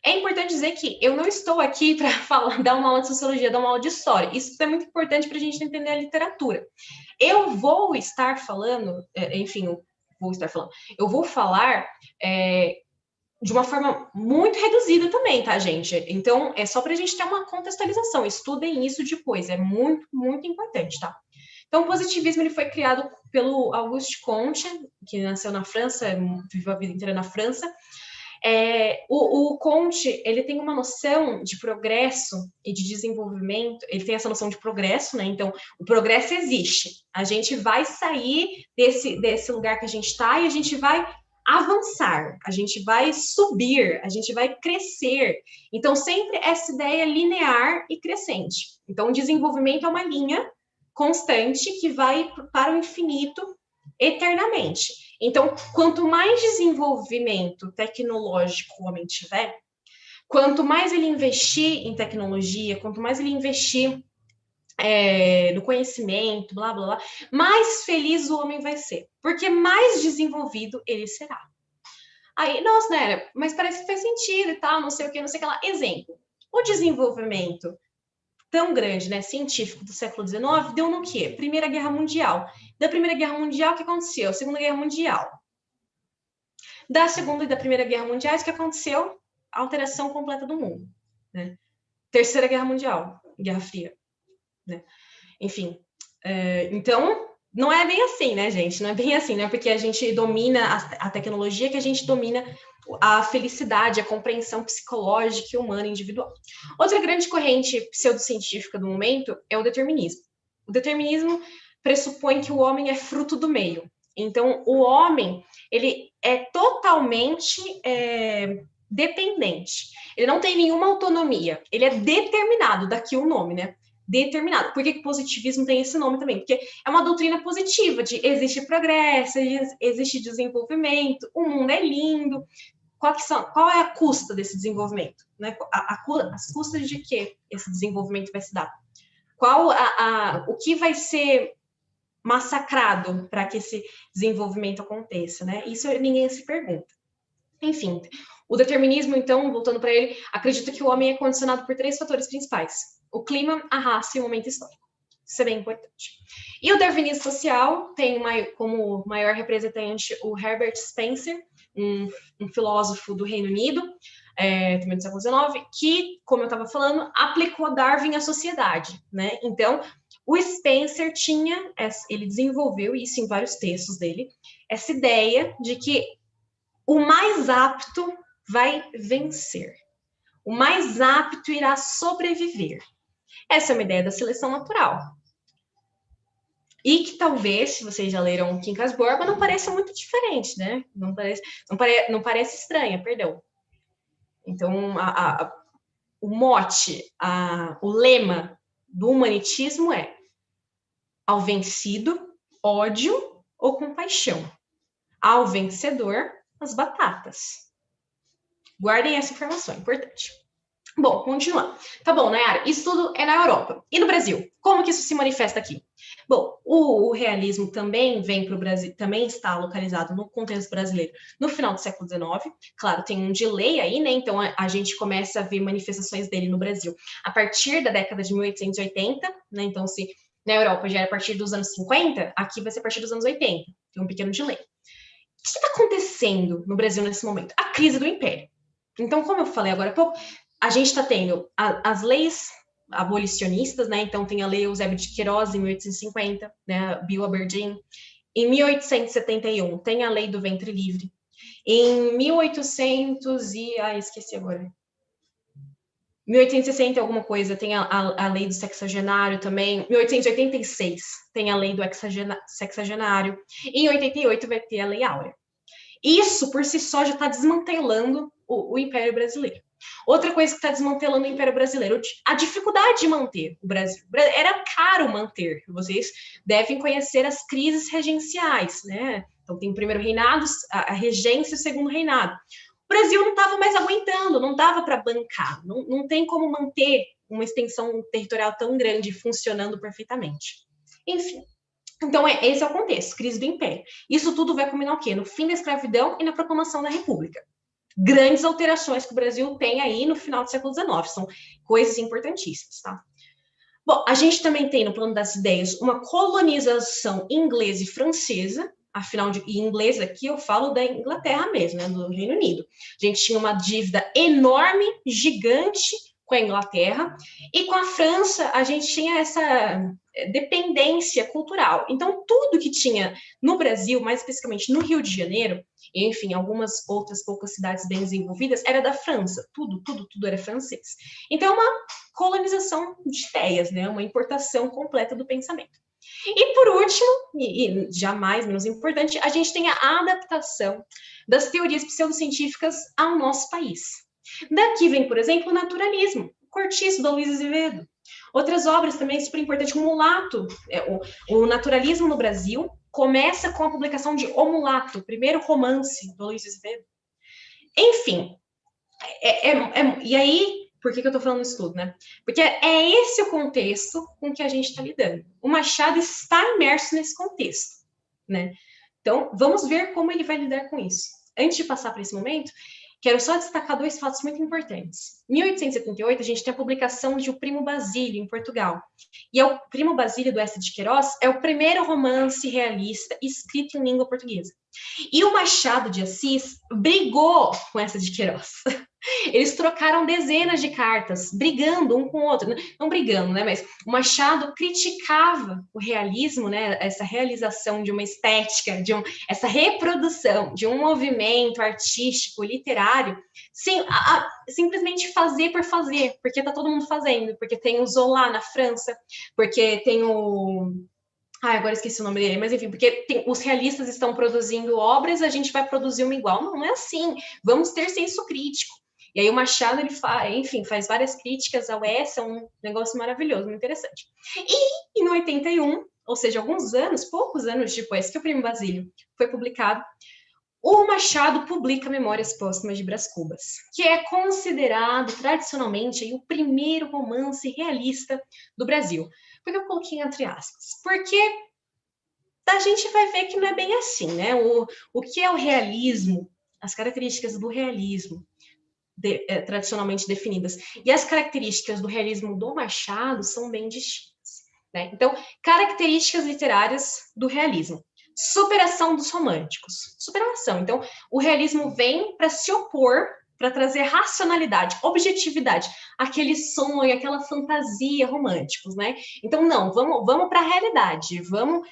É importante dizer que eu não estou aqui para dar uma aula de sociologia, dar uma aula de história. Isso é muito importante para a gente entender a literatura. Eu vou estar falando, eu vou falar de uma forma muito reduzida também, tá, gente? Então, é só para a gente ter uma contextualização. Estudem isso depois, é muito, muito importante, tá? Então, o positivismo ele foi criado pelo Auguste Comte, que nasceu na França, viveu a vida inteira na França. O Comte, ele tem uma noção de progresso e de desenvolvimento, ele tem essa noção de progresso, né? Então, o progresso existe. A gente vai sair desse lugar que a gente está e a gente vai avançar, a gente vai subir, a gente vai crescer. Então, sempre essa ideia linear e crescente. Então, o desenvolvimento é uma linha constante que vai para o infinito eternamente. Então, quanto mais desenvolvimento tecnológico o homem tiver, quanto mais ele investir em tecnologia, quanto mais ele investir no conhecimento, blá, blá, blá, mais feliz o homem vai ser. Porque mais desenvolvido ele será. Aí, nossa, né, mas parece que faz sentido e tal, não sei o que, não sei o que lá. Exemplo, o desenvolvimento tão grande, né, científico do século XIX, deu no quê? Primeira Guerra Mundial. Da Primeira Guerra Mundial, o que aconteceu? Segunda Guerra Mundial. Da Segunda e da Primeira Guerra Mundial, o que aconteceu? A alteração completa do mundo. Né? Terceira Guerra Mundial, Guerra Fria. Né? Enfim, então, não é bem assim, né, gente? Não é bem assim, né? Porque a gente domina a tecnologia, que a gente domina a felicidade, a compreensão psicológica e humana individual. Outra grande corrente pseudocientífica do momento é o determinismo. O determinismo pressupõe que o homem é fruto do meio. Então, o homem, ele é totalmente dependente. Ele não tem nenhuma autonomia. Ele é determinado, daqui o nome, né? Determinado. Por que o positivismo tem esse nome também? Porque é uma doutrina positiva, de existe progresso, existe desenvolvimento, o mundo é lindo. Qual é a custa desse desenvolvimento? Né? As custas de que esse desenvolvimento vai se dar? O que vai ser massacrado para que esse desenvolvimento aconteça? Né? Isso ninguém se pergunta. Enfim, o determinismo, então, voltando para ele, acredita que o homem é condicionado por 3 fatores principais: o clima, a raça e o momento histórico. Isso é bem importante. E o darwinismo social tem como maior representante o Herbert Spencer, um filósofo do Reino Unido, também do século XIX, que, como eu estava falando, aplicou Darwin à sociedade. Né? Então, o Spencer ele desenvolveu isso em vários textos dele, essa ideia de que o mais apto vai vencer. O mais apto irá sobreviver. Essa é uma ideia da seleção natural. E que talvez, se vocês já leram Quincas Borba, não pareça muito diferente, né? Não parece estranha, perdão. Então, o mote, o lema do humanitismo é: ao vencido, ódio ou compaixão. Ao vencedor, as batatas. Guardem essa informação, é importante. Bom, continuando. Tá bom, Nayara, isso tudo é na Europa. E no Brasil? Como que isso se manifesta aqui? Bom, o realismo também vem para o Brasil, também está localizado no contexto brasileiro no final do século XIX. Claro, tem um delay aí, né? Então a gente começa a ver manifestações dele no Brasil a partir da década de 1880, né? Então, se na Europa já era a partir dos anos 50, aqui vai ser a partir dos anos 80. Tem um pequeno delay. O que está acontecendo no Brasil nesse momento? A crise do Império. Então, como eu falei agora há pouco, a gente está tendo as leis abolicionistas, né? Então, tem a Lei Eusébio de Queiroz, em 1850, né? Bill Aberdeen. Em 1871, tem a Lei do Ventre Livre. Em 1800 esqueci agora. 1860 alguma coisa, tem a lei do sexagenário também. 1886 tem a lei do sexagenário. E em 88 vai ter a Lei Áurea. Isso, por si só, já está desmantelando o Império Brasileiro. Outra coisa que está desmantelando o Império Brasileiro, a dificuldade de manter o Brasil. Era caro manter. Vocês devem conhecer as crises regenciais, né? Então, tem o primeiro reinado, a regência e o segundo reinado. O Brasil não estava mais aguentando, não dava para bancar. Não tem como manter uma extensão territorial tão grande funcionando perfeitamente. Enfim. Então, esse é o contexto, crise do Império. Isso tudo vai culminar o quê? No fim da escravidão e na proclamação da República. Grandes alterações que o Brasil tem aí no final do século XIX. São coisas importantíssimas, tá? Bom, a gente também tem, no plano das ideias, uma colonização inglesa e francesa. Afinal, e inglês aqui eu falo da Inglaterra mesmo, né, do Reino Unido. A gente tinha uma dívida enorme, gigante, com a Inglaterra, e com a França a gente tinha essa dependência cultural. Então, tudo que tinha no Brasil, mais especificamente no Rio de Janeiro, e, enfim, algumas outras poucas cidades bem desenvolvidas, era da França. Tudo era francês. Então, uma colonização de ideias, né? Uma importação completa do pensamento. E, por último, e jamais menos importante, a gente tem a adaptação das teorias pseudocientíficas ao nosso país. Daqui vem, por exemplo, o naturalismo, o Cortiço, da Luiz Azevedo. Outras obras também super importantes, como o Mulato. O naturalismo no Brasil começa com a publicação de O Mulato, o primeiro romance do Luiz Azevedo. Enfim, e aí, por que eu estou falando isso tudo, né? Porque é esse o contexto com que a gente está lidando. O Machado está imerso nesse contexto, né? Então, vamos ver como ele vai lidar com isso. Antes de passar para esse momento, quero só destacar dois fatos muito importantes. Em 1878, a gente tem a publicação de O Primo Basílio, em Portugal. E o Primo Basílio, do S. de Queiroz, é o primeiro romance realista escrito em língua portuguesa. E o Machado de Assis brigou com S. de Queiroz. Eles trocaram dezenas de cartas, brigando um com o outro. Não brigando, né? Mas o Machado criticava o realismo, né? Essa realização de uma estética, essa reprodução de um movimento artístico, literário, simplesmente fazer por fazer, porque tá todo mundo fazendo, porque tem o Zola na França, porque tem o... agora esqueci o nome dele, mas enfim, porque os realistas estão produzindo obras, a gente vai produzir uma igual. Não é assim. Vamos ter senso crítico. E aí o Machado, ele faz várias críticas ao Essa, é um negócio maravilhoso, muito interessante. E em 81, ou seja, poucos anos depois que o Primo Basílio foi publicado, o Machado publica Memórias Póstumas de Brás Cubas, que é considerado tradicionalmente aí, o primeiro romance realista do Brasil. Por que eu coloquei entre aspas? Porque a gente vai ver que não é bem assim, né? O que é o realismo, as características do realismo, tradicionalmente definidas, e as características do realismo do Machado são bem distintas, né? Então, características literárias do realismo. Superação dos românticos. Superação. Então, o realismo vem para se opor, para trazer racionalidade, objetividade, aquele sonho, aquela fantasia românticos, né? Então, não, vamos para a realidade, vamos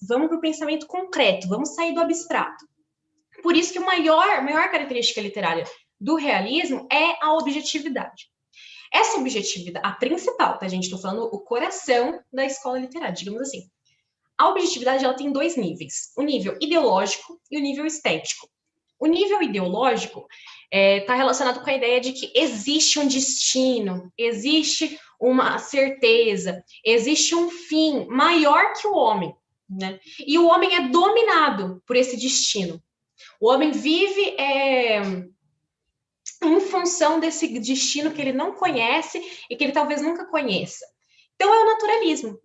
para o pensamento concreto, vamos sair do abstrato. Por isso que a maior característica literária do realismo é a objetividade. Essa objetividade, a principal, tá, gente? Estou falando o coração da escola literária, digamos assim. A objetividade, ela tem dois níveis. O nível ideológico e o nível estético. O nível ideológico está relacionado com a ideia de que existe um destino, existe uma certeza, existe um fim maior que o homem, né? E o homem é dominado por esse destino. O homem vive em função desse destino que ele não conhece e que ele talvez nunca conheça. Então, é o naturalismo,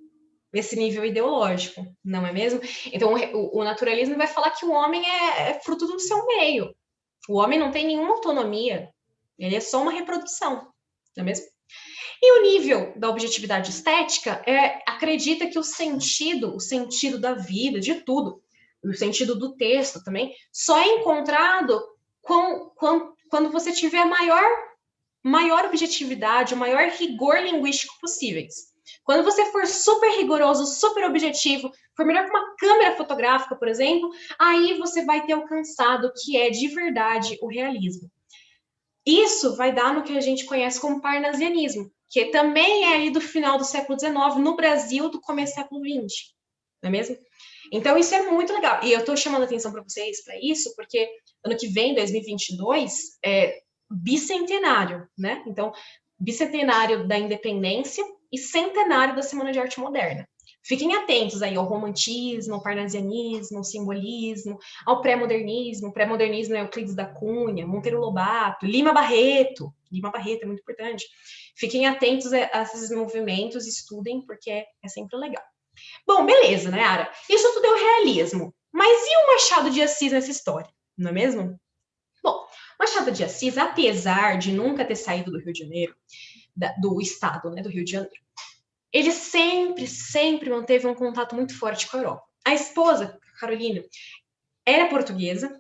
esse nível ideológico, não é mesmo? Então, o naturalismo vai falar que o homem é fruto do seu meio. O homem não tem nenhuma autonomia, ele é só uma reprodução, não é mesmo? E o nível da objetividade estética acredita que o sentido da vida, de tudo, o sentido do texto também, só é encontrado quando você tiver a maior objetividade, o maior rigor linguístico possíveis. Quando você for super rigoroso, super objetivo, for melhor que uma câmera fotográfica, por exemplo, aí você vai ter alcançado o que é de verdade o realismo. Isso vai dar no que a gente conhece como parnasianismo, que também é aí do final do século XIX, no Brasil, do começo do século XX, não é mesmo? Então, isso é muito legal. E eu estou chamando a atenção para vocês para isso, porque ano que vem, 2022, é bicentenário, né? Então, bicentenário da independência e centenário da Semana de Arte Moderna. Fiquem atentos aí ao romantismo, ao parnasianismo, ao simbolismo, ao pré-modernismo. O pré-modernismo é Euclides da Cunha, Monteiro Lobato, Lima Barreto. Lima Barreto é muito importante. Fiquem atentos a esses movimentos, estudem, porque é sempre legal. Bom, beleza, né, Ara? Isso tudo é o realismo. Mas e o Machado de Assis nessa história? Não é mesmo? Bom, Machado de Assis, apesar de nunca ter saído do Rio de Janeiro, do estado, né, do Rio de Janeiro, ele sempre manteve um contato muito forte com a Europa. A esposa, Carolina, era portuguesa,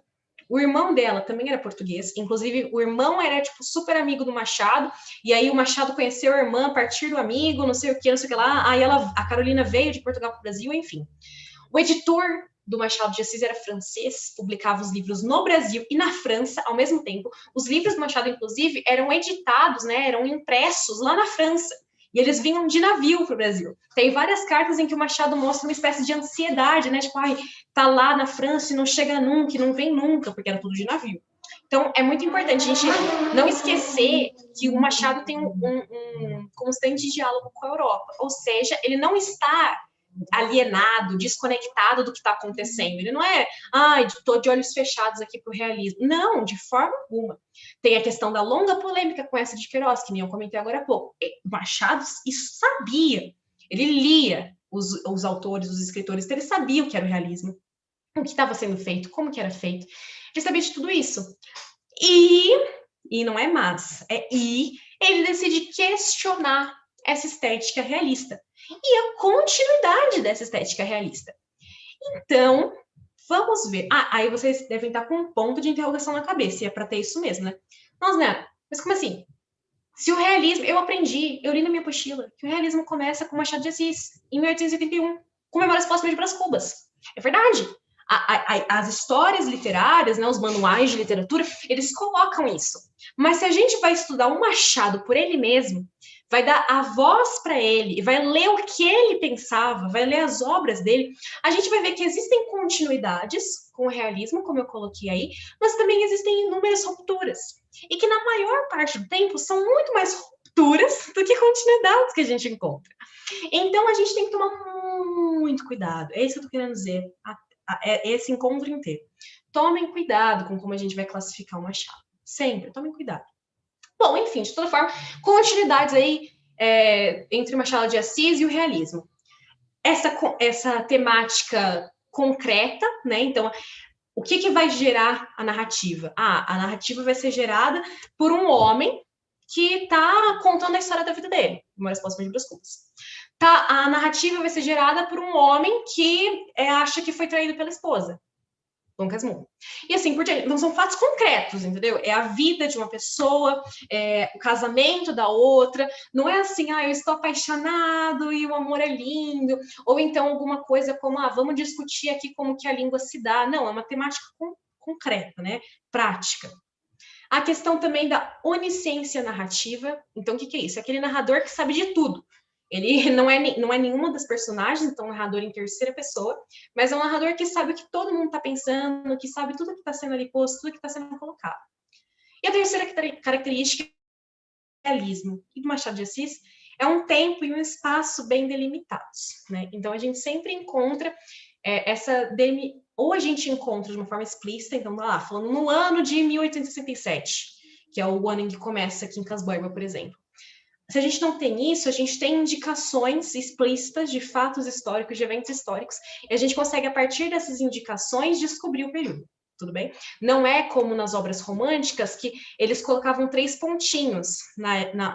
o irmão dela também era português, inclusive o irmão era, tipo, super amigo do Machado, e aí o Machado conheceu a irmã a partir do amigo, não sei o que lá, aí a Carolina veio de Portugal para o Brasil, enfim. O editor do Machado de Assis era francês, publicava os livros no Brasil e na França ao mesmo tempo. Os livros do Machado, inclusive, eram editados, né, eram impressos lá na França. E eles vinham de navio para o Brasil. Tem várias cartas em que o Machado mostra uma espécie de ansiedade, né? Tipo, ai, tá lá na França e não chega nunca, e não vem nunca, porque era tudo de navio. Então, é muito importante a gente não esquecer que o Machado tem um constante diálogo com a Europa. Ou seja, ele não está alienado, desconectado do que está acontecendo. Ele não é, ai, estou de olhos fechados aqui para o realismo. Não, de forma alguma. Tem a questão da longa polêmica com essa de Queiroz, que nem eu comentei agora há pouco. Machado isso sabia. Ele lia os autores, os escritores, então ele sabia o que era o realismo, o que estava sendo feito, como que era feito. Ele sabia de tudo isso. E não é mas, ele decide questionar essa estética realista e a continuidade dessa estética realista. Então, vamos ver. Aí vocês devem estar com um ponto de interrogação na cabeça, e é para ter isso mesmo, né? Nossa, né? Mas como assim? Se o realismo, eu li na minha apostila, que o realismo começa com Machado de Assis, em 1881, com Memórias Póstumas de Brás Cubas. É verdade. As histórias literárias, né, os manuais de literatura, eles colocam isso. Mas se a gente vai estudar o Machado por ele mesmo, vai dar a voz para ele, vai ler o que ele pensava, vai ler as obras dele, a gente vai ver que existem continuidades com o realismo, como eu coloquei aí, mas também existem inúmeras rupturas. E que na maior parte do tempo são muito mais rupturas do que continuidades que a gente encontra. Então a gente tem que tomar muito cuidado. É isso que eu tô querendo dizer. Esse encontro inteiro. Tomem cuidado com como a gente vai classificar o Machado. Sempre, tomem cuidado. Bom, enfim, de toda forma, continuidades aí entre Machado de Assis e o realismo. Essa temática concreta, né? Então, o que vai gerar a narrativa? A narrativa vai ser gerada por um homem que está contando a história da vida dele, Memórias Póstumas de Brás Cubas. A narrativa vai ser gerada por um homem que acha que foi traído pela esposa, Dom Casmurro. E assim por diante. Não são fatos concretos, entendeu? É a vida de uma pessoa, o casamento da outra. Não é assim, eu estou apaixonado e o amor é lindo. Ou então alguma coisa como, vamos discutir aqui como que a língua se dá. Não, é uma temática concreta, né? Prática. A questão também da onisciência narrativa. Então, o que é isso? É aquele narrador que sabe de tudo. Ele não é nenhuma das personagens, então, um narrador em terceira pessoa, mas é um narrador que sabe o que todo mundo está pensando, que sabe tudo que está sendo ali posto, tudo que está sendo colocado. E a terceira característica é o realismo. E do Machado de Assis é um tempo e um espaço bem delimitados, né? Então, a gente sempre encontra ou a gente encontra de uma forma explícita, então, falando no ano de 1867, que é o ano em que começa Quincas Borba, por exemplo. Se a gente não tem isso, a gente tem indicações explícitas de fatos históricos, de eventos históricos, e a gente consegue, a partir dessas indicações, descobrir o período, tudo bem? Não é como nas obras românticas, que eles colocavam 3 pontinhos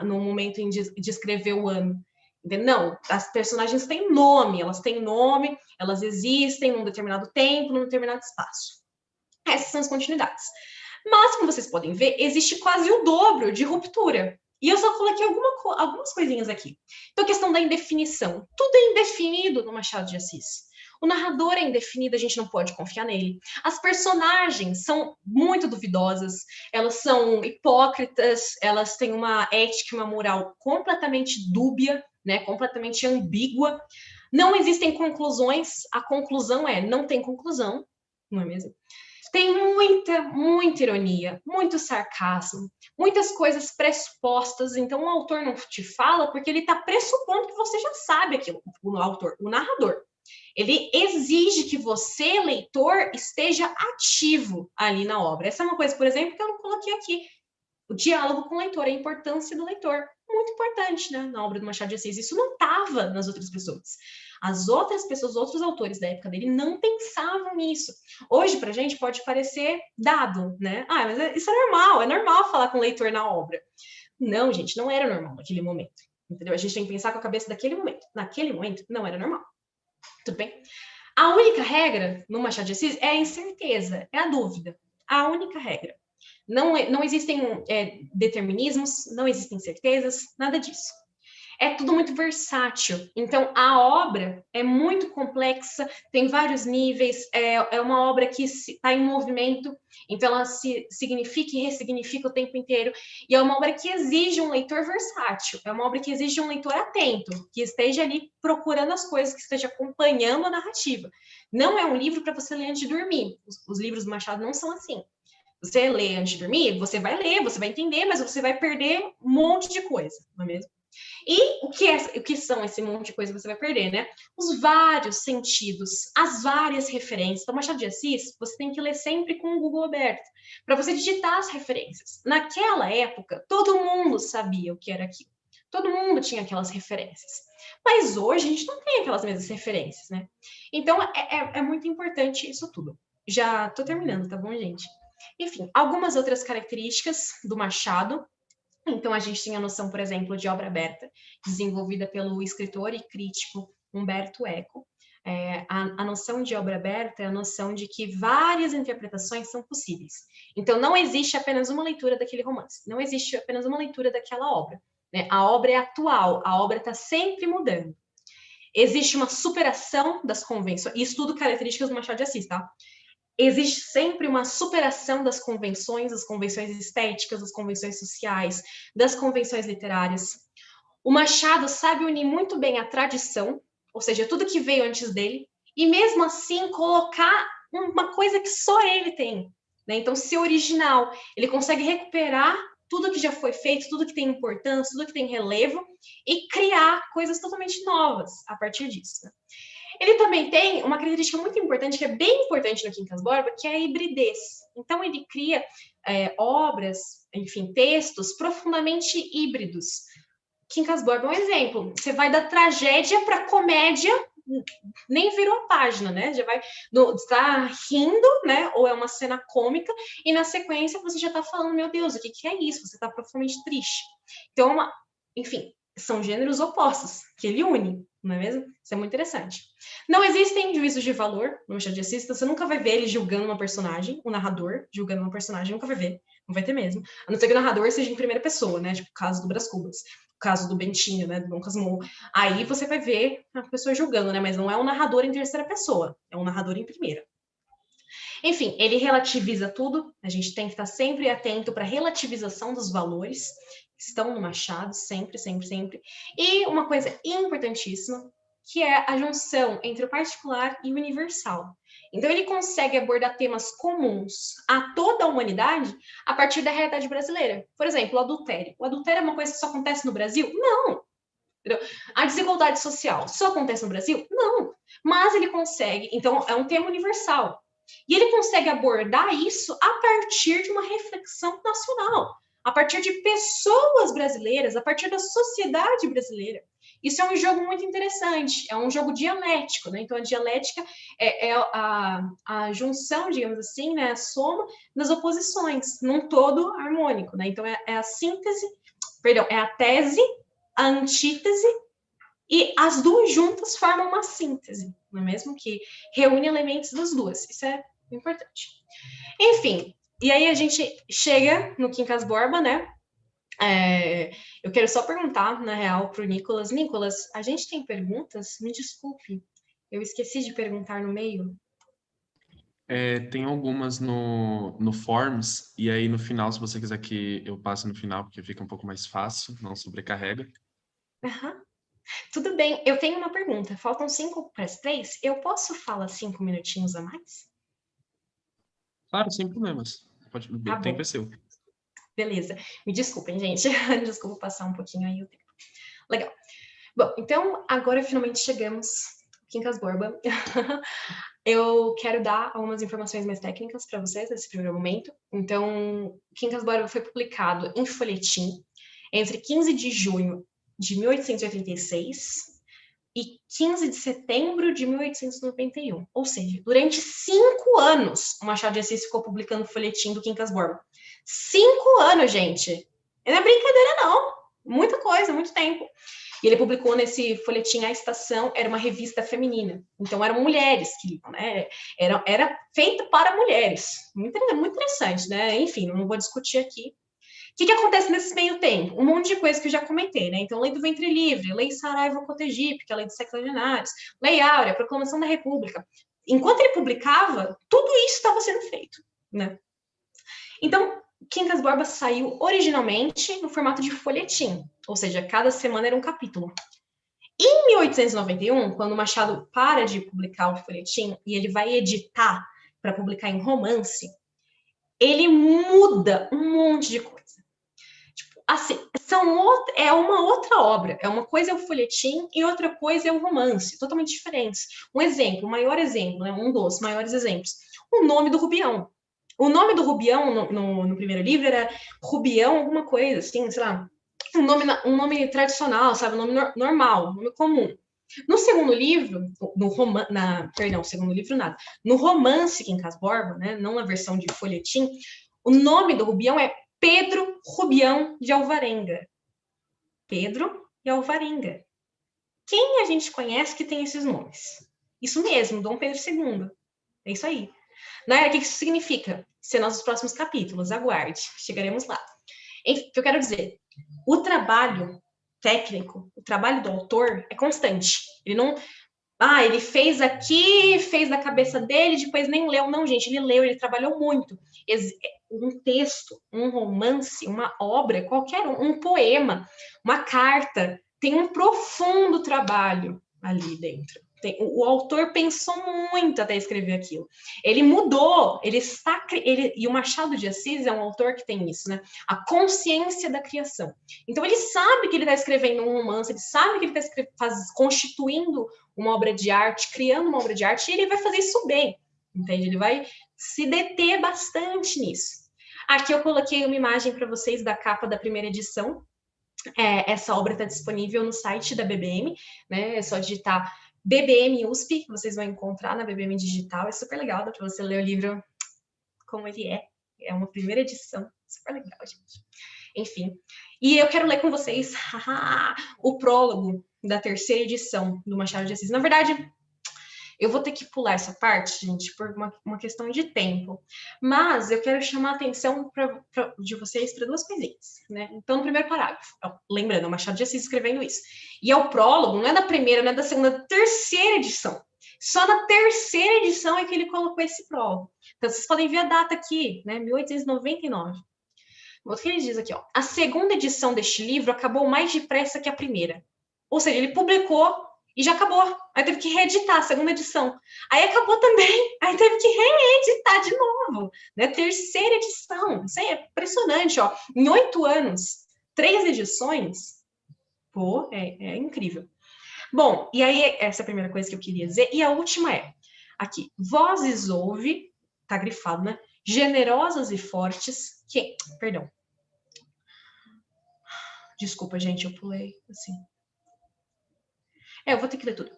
no momento em descrever o ano. Não, as personagens têm nome, elas existem num determinado tempo, num determinado espaço. Essas são as continuidades. Mas, como vocês podem ver, existe quase o dobro de ruptura. E eu só coloquei algumas coisinhas aqui. Então, a questão da indefinição. Tudo é indefinido no Machado de Assis. O narrador é indefinido, a gente não pode confiar nele. As personagens são muito duvidosas, elas são hipócritas, elas têm uma ética e uma moral completamente dúbia, né, completamente ambígua. Não existem conclusões, a conclusão é não tem conclusão, não é mesmo? Tem muita ironia, muito sarcasmo, muitas coisas pressupostas. Então, o autor não te fala porque ele está pressupondo que você já sabe aquilo, o autor, o narrador. Ele exige que você, leitor, esteja ativo ali na obra. Essa é uma coisa, por exemplo, que eu não coloquei aqui. O diálogo com o leitor, a importância do leitor. Muito importante, né, na obra do Machado de Assis. Isso não estava nas outras pessoas. As outras pessoas, outros autores da época dele não pensavam nisso. Hoje, pra gente, pode parecer dado, né? Ah, mas isso é normal falar com o leitor na obra. Não, gente, não era normal naquele momento. Entendeu? A gente tem que pensar com a cabeça daquele momento. Naquele momento, não era normal. Tudo bem? A única regra no Machado de Assis é a incerteza, é a dúvida. A única regra. Não existem determinismos, não existem certezas, nada disso. É tudo muito versátil. Então, a obra é muito complexa, tem vários níveis, é uma obra que está em movimento, então ela se significa e ressignifica o tempo inteiro, e é uma obra que exige um leitor versátil, é uma obra que exige um leitor atento, que esteja ali procurando as coisas, que esteja acompanhando a narrativa. Não é um livro para você ler antes de dormir. Os livros do Machado não são assim. Você lê antes de dormir, você vai ler, você vai entender, mas você vai perder um monte de coisa, não é mesmo? E o que são esse monte de coisa que você vai perder, né? Os vários sentidos, as várias referências. Então, Machado de Assis, você tem que ler sempre com o Google aberto, para você digitar as referências. Naquela época, todo mundo sabia o que era aquilo. Todo mundo tinha aquelas referências. Mas hoje a gente não tem aquelas mesmas referências, né? Então, é muito importante isso tudo. Já tô terminando, tá bom, gente? Enfim, algumas outras características do Machado. Então, a gente tinha a noção, por exemplo, de obra aberta, desenvolvida pelo escritor e crítico Humberto Eco. A noção de obra aberta é a noção de que várias interpretações são possíveis. Então, não existe apenas uma leitura daquele romance, não existe apenas uma leitura daquela obra. Né? A obra é atual, a obra está sempre mudando. Existe uma superação das convenções, isso tudo características do Machado de Assis, tá? Existe sempre uma superação das convenções estéticas, das convenções sociais, das convenções literárias. O Machado sabe unir muito bem a tradição, ou seja, tudo que veio antes dele, e mesmo assim colocar uma coisa que só ele tem. Né? Então, ser original, ele consegue recuperar tudo que já foi feito, tudo que tem importância, tudo que tem relevo, e criar coisas totalmente novas a partir disso. Né? Ele também tem uma característica muito importante, que é bem importante no Quincas Borba, que é a hibridez. Então, ele cria obras, enfim, textos profundamente híbridos. Quincas Borba é um exemplo. Você vai da tragédia para comédia, nem virou a página, né? Já vai está rindo, né? Ou é uma cena cômica, e na sequência você já está falando, meu Deus, o que é isso? Você está profundamente triste. Então, enfim, são gêneros opostos que ele une, não é mesmo? Isso é muito interessante. Não existem juízos de valor no Machado de Assis, então você nunca vai ver ele julgando uma personagem, o narrador julgando uma personagem, nunca vai ver, não vai ter mesmo. A não ser que o narrador seja em primeira pessoa, né? Tipo o caso do Brás Cubas, o caso do Bentinho, né? Do Dom Casmurro. Aí você vai ver a pessoa julgando, né? Mas não é um narrador em terceira pessoa, é um narrador em primeira. Enfim, ele relativiza tudo, a gente tem que estar sempre atento para a relativização dos valores que estão no Machado, sempre, sempre, sempre. E uma coisa importantíssima, que é a junção entre o particular e o universal. Então, ele consegue abordar temas comuns a toda a humanidade a partir da realidade brasileira. Por exemplo, o adultério. O adultério é uma coisa que só acontece no Brasil? Não! A desigualdade social só acontece no Brasil? Não! Mas ele consegue, então, é um tema universal. E ele consegue abordar isso a partir de uma reflexão nacional, a partir de pessoas brasileiras, a partir da sociedade brasileira. Isso é um jogo muito interessante, é um jogo dialético, né? Então, a dialética é a junção, digamos assim, né? A soma das oposições, num todo harmônico, né? Então, é a síntese, perdão, é a tese, a antítese, e as duas juntas formam uma síntese, não é mesmo? Que reúne elementos das duas. Isso é importante. Enfim, e aí a gente chega no Quincas Borba, né? Eu quero só perguntar, na real, para o Nicolas. Nicolas, a gente tem perguntas? Me desculpe. Eu esqueci de perguntar no meio. Tem algumas no Forms, e aí no final, se você quiser que eu passe no final, porque fica um pouco mais fácil, não sobrecarrega. Aham. Tudo bem, eu tenho uma pergunta. Faltam 5 para as 3. Eu posso falar 5 minutinhos a mais? Claro, sem problemas. Pode, Tá o tempo é bom, seu. beleza. Me desculpem, gente. Desculpa passar um pouquinho aí o tempo. Legal. Bom, então agora finalmente chegamos. Quincas Borba. Eu quero dar algumas informações mais técnicas para vocês nesse primeiro momento. Então, Quincas Borba foi publicado em folhetim entre 15 de junho de 1886 e 15 de setembro de 1891. Ou seja, durante 5 anos, o Machado de Assis ficou publicando o folhetim do Quincas Borba. 5 anos, gente! Não é brincadeira, não. Muita coisa, muito tempo. E ele publicou nesse folhetim A Estação, era uma revista feminina. Então, eram mulheres que liam, né? Era feito para mulheres. Muito, muito interessante, né? Enfim, não vou discutir aqui. O que acontece nesse meio tempo? Um monte de coisa que eu já comentei, né? Então, Lei do Ventre Livre, Lei Saraiva-Cotegipe, que é a Lei dos Sexagenários, Lei Áurea, Proclamação da República. Enquanto ele publicava, tudo isso estava sendo feito, né? Então, Quincas Borba saiu originalmente no formato de folhetim, ou seja, cada semana era um capítulo. Em 1891, quando o Machado para de publicar o folhetim e ele vai editar para publicar em romance, ele muda um monte de coisa. Tipo, assim, é uma outra obra. É uma coisa é o folhetim e outra coisa é o romance, totalmente diferentes. Um exemplo, o maior exemplo, né, um dos maiores exemplos, o nome do Rubião. O nome do Rubião no primeiro livro era Rubião alguma coisa, assim, sei lá, um nome tradicional, sabe, um nome normal, um nome comum. No segundo livro, segundo livro nada. No romance Quincas Borba, né, não na versão de folhetim, o nome do Rubião é Pedro Rubião de Alvarenga. Pedro e Alvarenga. Quem a gente conhece que tem esses nomes? Isso mesmo, Dom Pedro II. É isso aí. Naira, o que isso significa? Serão os próximos capítulos, aguarde, chegaremos lá. Enfim, o que eu quero dizer? O trabalho técnico, o trabalho do autor é constante. Ele não. Ele fez aqui, fez da cabeça dele, depois nem leu. Não, gente, ele leu, ele trabalhou muito. Um texto, um romance, uma obra, qualquer um poema, uma carta, tem um profundo trabalho ali dentro. O autor pensou muito até escrever aquilo. Ele mudou, e o Machado de Assis é um autor que tem isso, né? A consciência da criação. Então ele sabe que ele está escrevendo um romance, ele sabe que ele está constituindo uma obra de arte, criando uma obra de arte, e ele vai fazer isso bem, entende? Ele vai se deter bastante nisso. Aqui eu coloquei uma imagem para vocês da capa da primeira edição. Essa obra está disponível no site da BBM, né? É só digitar BBM USP, que vocês vão encontrar na BBM Digital. É super legal, dá para você ler o livro como ele é. É uma primeira edição, super legal, gente. Enfim, e eu quero ler com vocês o prólogo da terceira edição do Machado de Assis. Na verdade, eu vou ter que pular essa parte, gente, por uma questão de tempo. Mas eu quero chamar a atenção de vocês para duas coisinhas, né? Então, no primeiro parágrafo, lembrando, é o Machado de Assis escrevendo isso. E é o prólogo, não é da primeira, não é da segunda, da terceira edição. Só na terceira edição é que ele colocou esse prólogo. Então, vocês podem ver a data aqui, né? 1899. O que ele diz aqui, ó. A segunda edição deste livro acabou mais depressa que a primeira. Ou seja, ele publicou e já acabou. Aí teve que reeditar a segunda edição. Aí acabou também. Aí teve que reeditar de novo. Né? Terceira edição. Isso aí é impressionante, ó. Em 8 anos, 3 edições. Pô, é incrível. Bom, e aí essa é a primeira coisa que eu queria dizer. E a última é, aqui, vozes ouve, tá grifado, né? Generosas e fortes, perdão. Desculpa, gente, eu pulei, assim. Eu vou ter que ler tudo.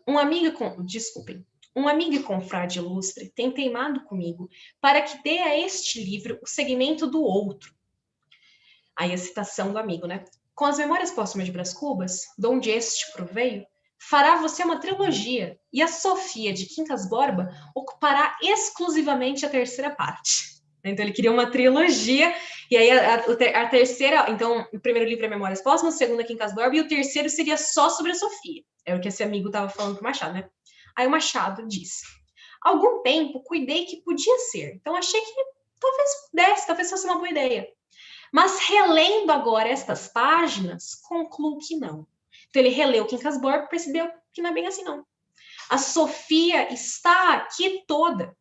Desculpem. Um amigo e confrade ilustre tem teimado comigo para que dê a este livro o segmento do outro. Aí a citação do amigo, né? Com as memórias póstumas de Brás Cubas, donde este proveio, fará você uma trilogia, e a Sofia de Quincas Borba ocupará exclusivamente a terceira parte. Então ele queria uma trilogia, e aí a terceira, então o primeiro livro é Memórias Póstumas, o segundo é Quincas Borba, e o terceiro seria só sobre a Sofia. É o que esse amigo estava falando com o Machado, né? Aí o Machado diz: algum tempo cuidei que podia ser, então achei que talvez pudesse, talvez fosse uma boa ideia. Mas relendo agora estas páginas, concluo que não. Então ele releu Quincas Borba e percebeu que não é bem assim, não. A Sofia está aqui toda.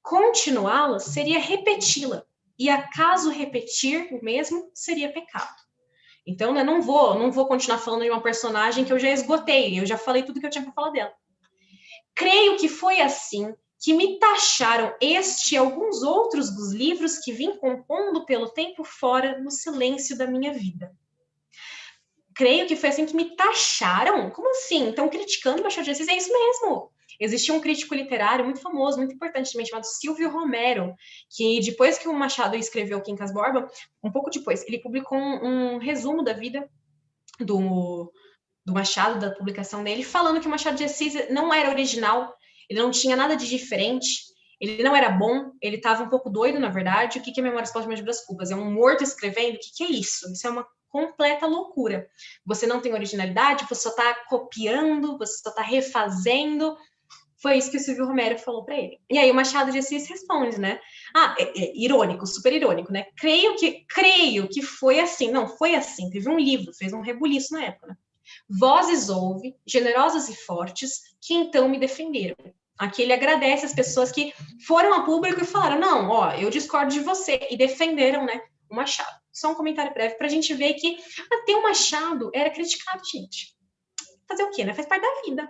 Continuá-la seria repeti-la. E acaso repetir o mesmo seria pecado. Então, eu não vou continuar falando de uma personagem que eu já esgotei. Eu já falei tudo que eu tinha para falar dela. Creio que foi assim que me taxaram este e alguns outros dos livros que vim compondo pelo tempo fora no silêncio da minha vida. Creio que foi assim que me taxaram? Como assim? Estão criticando o Machado de Assis? É isso mesmo. Existia um crítico literário muito famoso, muito importante também, chamado Silvio Romero, que depois que o Machado escreveu Quincas Borba, um pouco depois, ele publicou um resumo da vida do Machado, da publicação dele, falando que o Machado de Assis não era original, ele não tinha nada de diferente, ele não era bom, ele estava um pouco doido, na verdade. O que é Memórias Póstumas de Brás Cubas? É um morto escrevendo? O que é isso? Isso é uma completa loucura. Você não tem originalidade, você só está copiando, você só está refazendo. Foi isso que o Silvio Romero falou para ele. E aí o Machado de Assis responde, né? Irônico, super irônico, né? Creio que foi assim. Não, foi assim. Teve um livro, fez um rebuliço na época, né? Vozes houve, generosas e fortes, que então me defenderam. Aqui ele agradece as pessoas que foram a público e falaram: não, ó, eu discordo de você, e defenderam, né, o Machado. Só um comentário breve para a gente ver que até o Machado era criticado, gente. Fazer o quê, né? Faz parte da vida.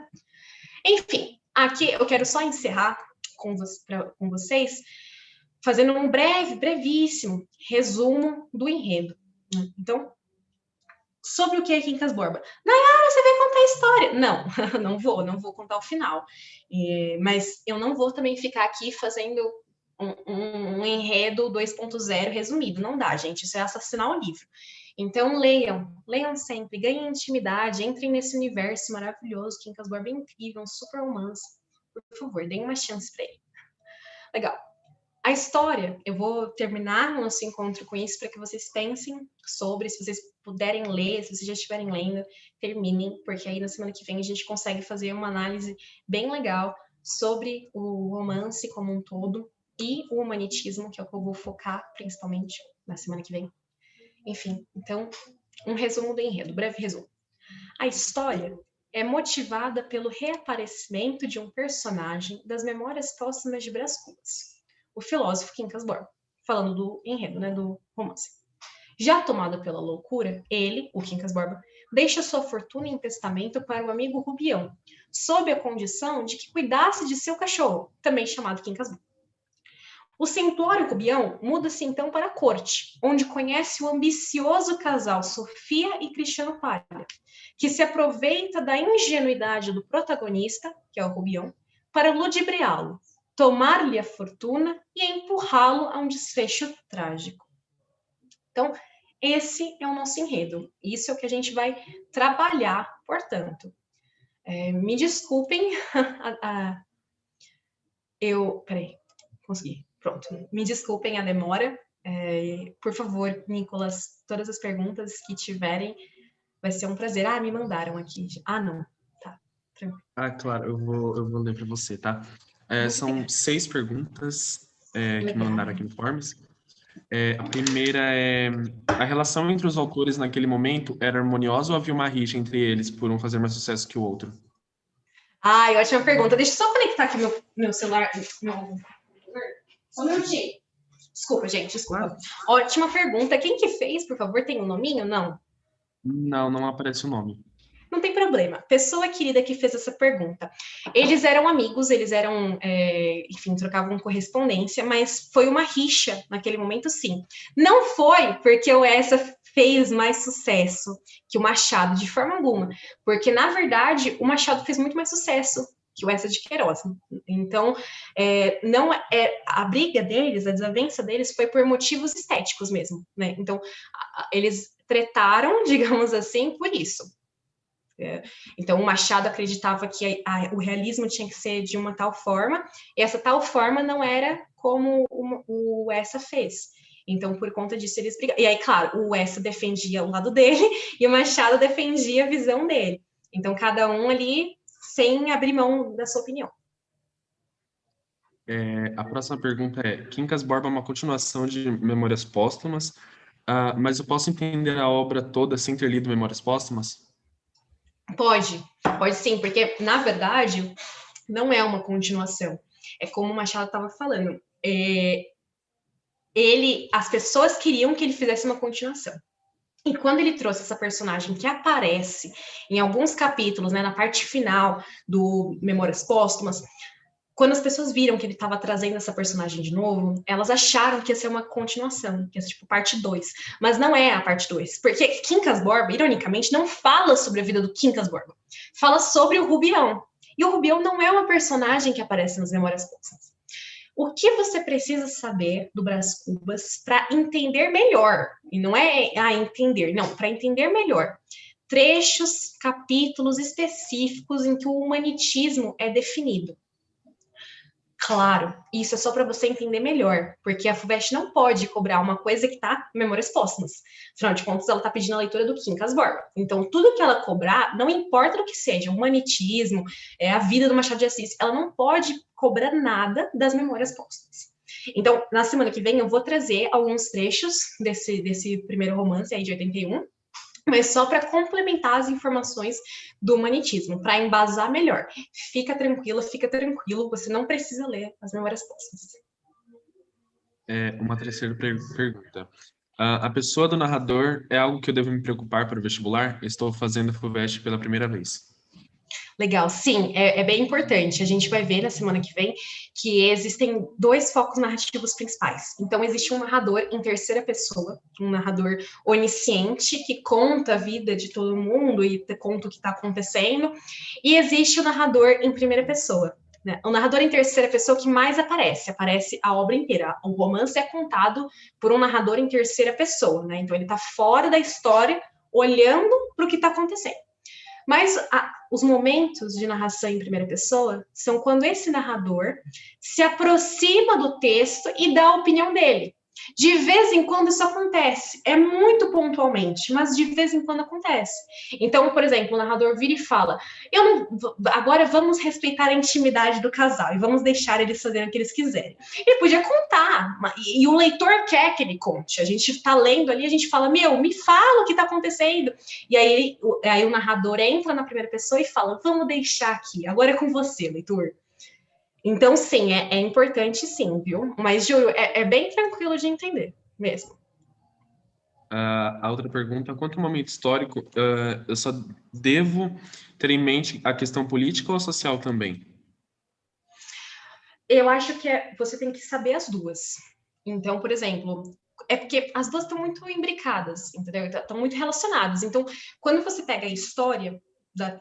Enfim, aqui eu quero só encerrar com vocês fazendo um brevíssimo resumo do enredo. Então, sobre o que é Quincas Borba. Nayara, você vai contar a história. Não, não vou contar o final. Mas eu não vou também ficar aqui fazendo um enredo 2.0 resumido. Não dá, gente. Isso é assassinar o livro. Então, leiam sempre, ganhem intimidade, entrem nesse universo maravilhoso. Quincas Borba é incrível, um super romance. Por favor, deem uma chance para ele. Legal. A história, eu vou terminar o nosso encontro com isso para que vocês pensem sobre, se vocês puderem ler, se vocês já estiverem lendo, terminem, porque aí na semana que vem a gente consegue fazer uma análise bem legal sobre o romance como um todo e o humanitismo, que é o que eu vou focar principalmente na semana que vem. Enfim, então, um resumo do enredo, breve resumo. A história é motivada pelo reaparecimento de um personagem das Memórias Póstumas de Brás Cubas, o filósofo Quincas Borba, falando do enredo, né, do romance. Já tomado pela loucura, ele, o Quincas Borba, deixa sua fortuna em testamento para o amigo Rubião, sob a condição de que cuidasse de seu cachorro, também chamado Quincas Borba. O Centório Rubião muda-se então para a corte, onde conhece o ambicioso casal Sofia e Cristiano Palha, que se aproveita da ingenuidade do protagonista, que é o Rubião, para ludibriá-lo, tomar-lhe a fortuna e empurrá-lo a um desfecho trágico. Então, esse é o nosso enredo. Isso é o que a gente vai trabalhar, portanto. Me desculpem, Peraí, consegui. Pronto. Me desculpem a demora. Por favor, Nicolas, todas as perguntas que tiverem, vai ser um prazer. Me mandaram aqui. Não. Tá. Tranquilo. Claro, eu vou ler para você, tá? São 6 perguntas que mandaram aqui no Forms. A primeira é: a relação entre os autores naquele momento era harmoniosa ou havia uma rixa entre eles por um fazer mais sucesso que o outro? Ótima pergunta. Deixa eu só conectar aqui meu celular. Só um minutinho. Desculpa, gente, desculpa. Ótima pergunta. Quem que fez, por favor, tem um nominho? Não? Não aparece o nome. Não tem problema. Pessoa querida que fez essa pergunta. Eles eram amigos, eles eram, enfim, trocavam correspondência, mas foi uma rixa naquele momento, sim. Não foi porque o Essa fez mais sucesso que o Machado, de forma alguma. Porque, na verdade, o Machado fez muito mais sucesso que o Essa de Queiroz. Então, a briga deles, a desavença deles foi por motivos estéticos mesmo, né? Então, eles tretaram, digamos assim, por isso. Então, o Machado acreditava que o realismo tinha que ser de uma tal forma, e essa tal forma não era como o Essa fez. Então, por conta disso, eles brigaram. E aí, claro, o Essa defendia o lado dele, e o Machado defendia a visão dele. Então, cada um ali sem abrir mão da sua opinião. A próxima pergunta é: Quincas Borba é uma continuação de Memórias Póstumas, mas eu posso entender a obra toda sem ter lido Memórias Póstumas? Pode sim, porque, na verdade, não é uma continuação. É como o Machado estava falando. As pessoas queriam que ele fizesse uma continuação. E quando ele trouxe essa personagem que aparece em alguns capítulos, né, na parte final do Memórias Póstumas, quando as pessoas viram que ele estava trazendo essa personagem de novo, elas acharam que ia ser uma continuação, que ia ser tipo parte 2. Mas não é a parte 2, porque Quincas Borba, ironicamente, não fala sobre a vida do Quincas Borba. Fala sobre o Rubião. E o Rubião não é uma personagem que aparece nas Memórias Póstumas. O que você precisa saber do Brás Cubas para entender melhor? E não é entender, não, para entender melhor. Trechos, capítulos específicos em que o humanitismo é definido. Claro, isso é só para você entender melhor, porque a FUVEST não pode cobrar uma coisa que está em Memórias Póstumas. Afinal de contas, ela está pedindo a leitura do Quincas Borba. Então, tudo que ela cobrar, não importa do que seja, humanitismo, a vida do Machado de Assis, ela não pode cobrar nada das Memórias Póstumas. Então, na semana que vem, eu vou trazer alguns trechos desse primeiro romance aí de 81, mas só para complementar as informações do humanitismo, para embasar melhor. Fica tranquilo, você não precisa ler as Memórias Póstumas. Uma terceira pergunta. A pessoa do narrador é algo que eu devo me preocupar para o vestibular? Estou fazendo FUVEST pela primeira vez. Legal, sim, é bem importante. A gente vai ver na semana que vem que existem 2 focos narrativos principais. Então, existe um narrador em terceira pessoa, um narrador onisciente, que conta a vida de todo mundo e conta o que está acontecendo, e existe o narrador em primeira pessoa. Né? O narrador em terceira pessoa que mais aparece a obra inteira. O romance é contado por um narrador em terceira pessoa, né? Então ele está fora da história, olhando para o que está acontecendo. Mas os momentos de narração em primeira pessoa são quando esse narrador se aproxima do texto e dá a opinião dele. De vez em quando isso acontece, é muito pontualmente, mas de vez em quando acontece. Então, por exemplo, o narrador vira e fala: agora vamos respeitar a intimidade do casal e vamos deixar eles fazerem o que eles quiserem. Ele podia contar, e o leitor quer que ele conte. A gente está lendo ali, a gente fala: me fala o que está acontecendo. E aí o narrador entra na primeira pessoa e fala: vamos deixar aqui, agora é com você, leitor. Então, sim, é importante sim, viu? Mas, Júlio, é bem tranquilo de entender mesmo. A outra pergunta: quanto ao momento histórico, eu só devo ter em mente a questão política ou social também? Eu acho que você tem que saber as duas. Então, por exemplo, é porque as duas estão muito imbricadas, entendeu? Estão muito relacionadas. Então, quando você pega a história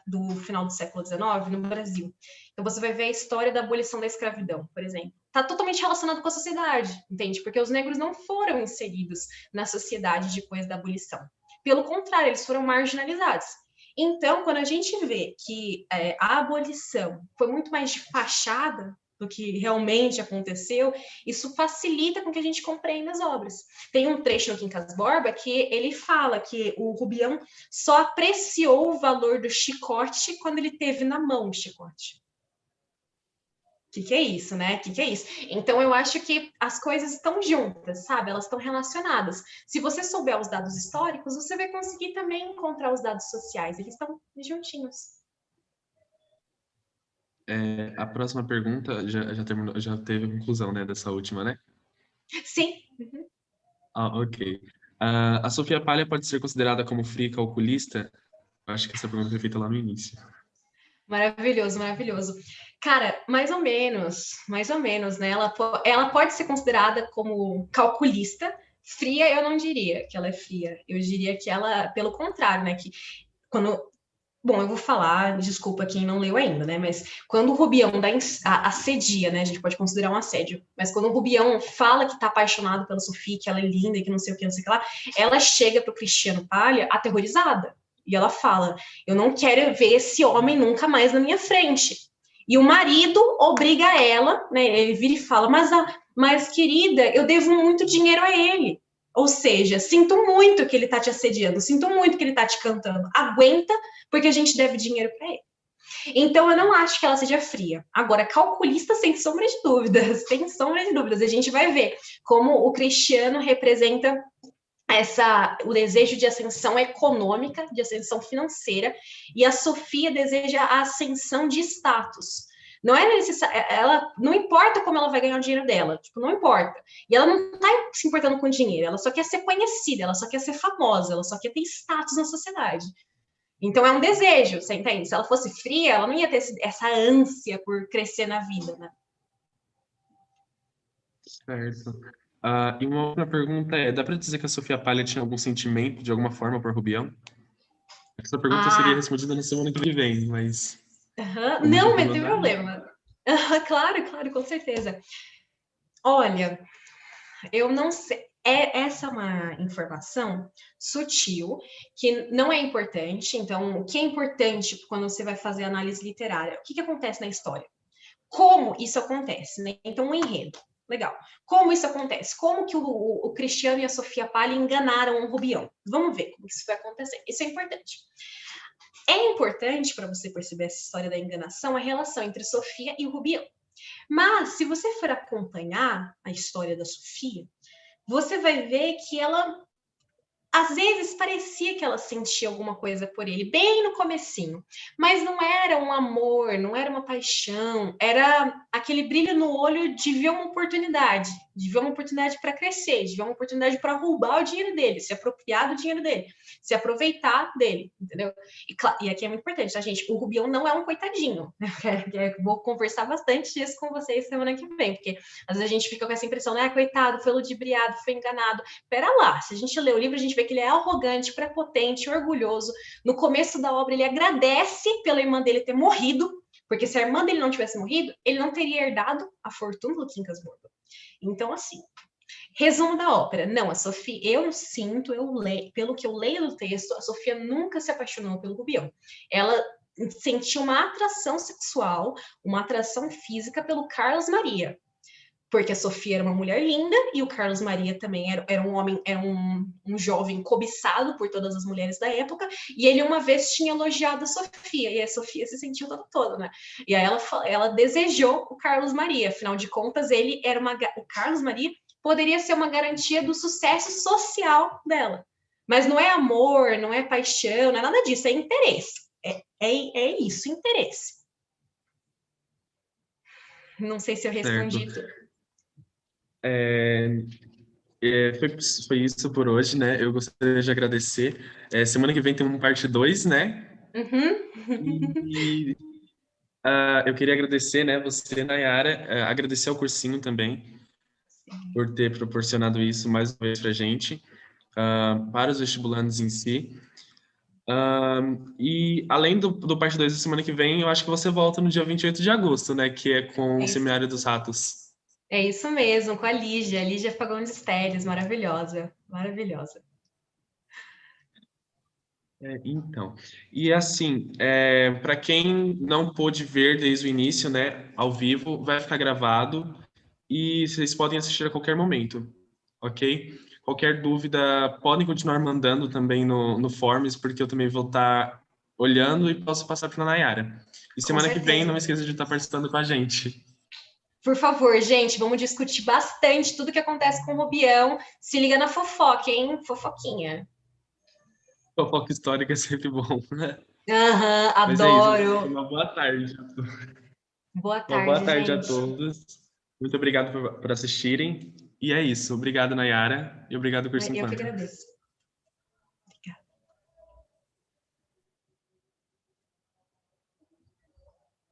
do final do século XIX no Brasil, então você vai ver a história da abolição da escravidão, por exemplo. Está totalmente relacionado com a sociedade, entende? Porque os negros não foram inseridos na sociedade depois da abolição. Pelo contrário, eles foram marginalizados. Então, quando a gente vê que a abolição foi muito mais de fachada do que realmente aconteceu, isso facilita com que a gente compreenda as obras. Tem um trecho no Quincas Borba que ele fala que o Rubião só apreciou o valor do chicote quando ele teve na mão o chicote. O que é isso, né? O que é isso? Então, eu acho que as coisas estão juntas, sabe? Elas estão relacionadas. Se você souber os dados históricos, você vai conseguir também encontrar os dados sociais. Eles estão juntinhos. A próxima pergunta já terminou, já teve a conclusão, né, dessa última, né? Sim. Uhum. Ok. A Sofia Palha pode ser considerada como fria e calculista? Acho que essa pergunta foi feita lá no início. Maravilhoso, maravilhoso. Cara, mais ou menos, né? Ela pode ser considerada como calculista. Fria, eu não diria que ela é fria. Eu diria que ela, pelo contrário, né? Que quando Bom, eu vou falar, desculpa quem não leu ainda, né? Mas quando o Rubião assedia, né? A gente pode considerar um assédio. Mas quando o Rubião fala que tá apaixonado pela Sofia, que ela é linda e que não sei o que, não sei o que lá, ela chega pro Cristiano Palha aterrorizada. E ela fala: eu não quero ver esse homem nunca mais na minha frente. E o marido obriga ela, né? Ele vira e fala: mas querida, eu devo muito dinheiro a ele. Ou seja, sinto muito que ele tá te assediando, sinto muito que ele tá te cantando. Aguenta, porque a gente deve dinheiro para ele. Então, eu não acho que ela seja fria. Agora, calculista, sem sombra de dúvidas, sem sombra de dúvidas. A gente vai ver como o Cristiano representa o desejo de ascensão econômica, de ascensão financeira, e a Sofia deseja a ascensão de status. Não é necessário, ela não importa como ela vai ganhar o dinheiro dela, tipo, não importa. E ela não tá se importando com dinheiro, ela só quer ser conhecida, ela só quer ser famosa, ela só quer ter status na sociedade. Então é um desejo, você entende? Se ela fosse fria, ela não ia ter essa ânsia por crescer na vida, né? Certo. E uma outra pergunta é, dá para dizer que a Sofia Palha tinha algum sentimento, de alguma forma, por Rubião? Essa pergunta seria respondida na semana que vem, mas... Não, mas não tem problema. Claro, com certeza. Olha, eu não sei. Essa é uma informação sutil, que não é importante. Então, o que é importante quando você vai fazer análise literária? O que acontece na história? Como isso acontece, né? Então, um enredo. Legal. Como isso acontece? Como que o Cristiano e a Sofia Palha enganaram o Rubião? Vamos ver como isso vai acontecer. Isso é importante. É importante para você perceber essa história da enganação a relação entre Sofia e o Rubião. Mas, se você for acompanhar a história da Sofia, você vai ver que ela, às vezes, parecia que ela sentia alguma coisa por ele, bem no comecinho. Mas não era um amor, não era uma paixão, era aquele brilho no olho de ver uma oportunidade para crescer, de ver uma oportunidade para roubar o dinheiro dele, se apropriar do dinheiro dele, se aproveitar dele, entendeu? E aqui é muito importante, tá, gente? O Rubião não é um coitadinho. Vou conversar bastante disso com vocês semana que vem, porque às vezes a gente fica com essa impressão, né? Coitado, foi ludibriado, foi enganado. Pera lá, se a gente lê o livro, a gente vê que ele é arrogante, prepotente, orgulhoso. No começo da obra, ele agradece pela irmã dele ter morrido, porque se a irmã dele não tivesse morrido, ele não teria herdado a fortuna do Quincas Borba. Então, assim, resumo da ópera. Não, a Sofia, pelo que eu leio no texto, a Sofia nunca se apaixonou pelo Rubião. Ela sentiu uma atração sexual, uma atração física pelo Carlos Maria, porque a Sofia era uma mulher linda e o Carlos Maria também era um homem, era um jovem cobiçado por todas as mulheres da época, e ele uma vez tinha elogiado a Sofia, e a Sofia se sentiu toda, né? E aí ela desejou o Carlos Maria, afinal de contas, o Carlos Maria poderia ser uma garantia do sucesso social dela. Mas não é amor, não é paixão, não é nada disso, é interesse. É isso, interesse. Não sei se eu respondi tudo. Foi isso por hoje, né? Eu gostaria de agradecer. Semana que vem tem um parte 2, né? E eu queria agradecer, né, você, Nayara, agradecer ao cursinho também por ter proporcionado isso mais uma vez para a gente, para os vestibulandos em si. E além do parte 2 da semana que vem, eu acho que você volta no dia 28 de agosto, né? Que é com o Seminário dos Ratos. É isso mesmo, com a Lígia Fagundes Telles, maravilhosa. Então, e assim, para quem não pôde ver desde o início, né, ao vivo, vai ficar gravado e vocês podem assistir a qualquer momento, ok? Qualquer dúvida, podem continuar mandando também no Forms, porque eu também vou estar olhando e posso passar para a Nayara. E semana que vem, não esqueça de estar participando com a gente. Por favor, gente, vamos discutir bastante tudo que acontece com o Rubião. Se liga na fofoca, hein? Fofoquinha. Fofoca histórica é sempre bom, né? Adoro. Mas é isso. Uma boa tarde. Boa tarde, uma boa tarde gente. A todos. Muito obrigado por assistirem. E é isso. Obrigado, Nayara. E obrigado, Cursinho Eu que Quanto. agradeço.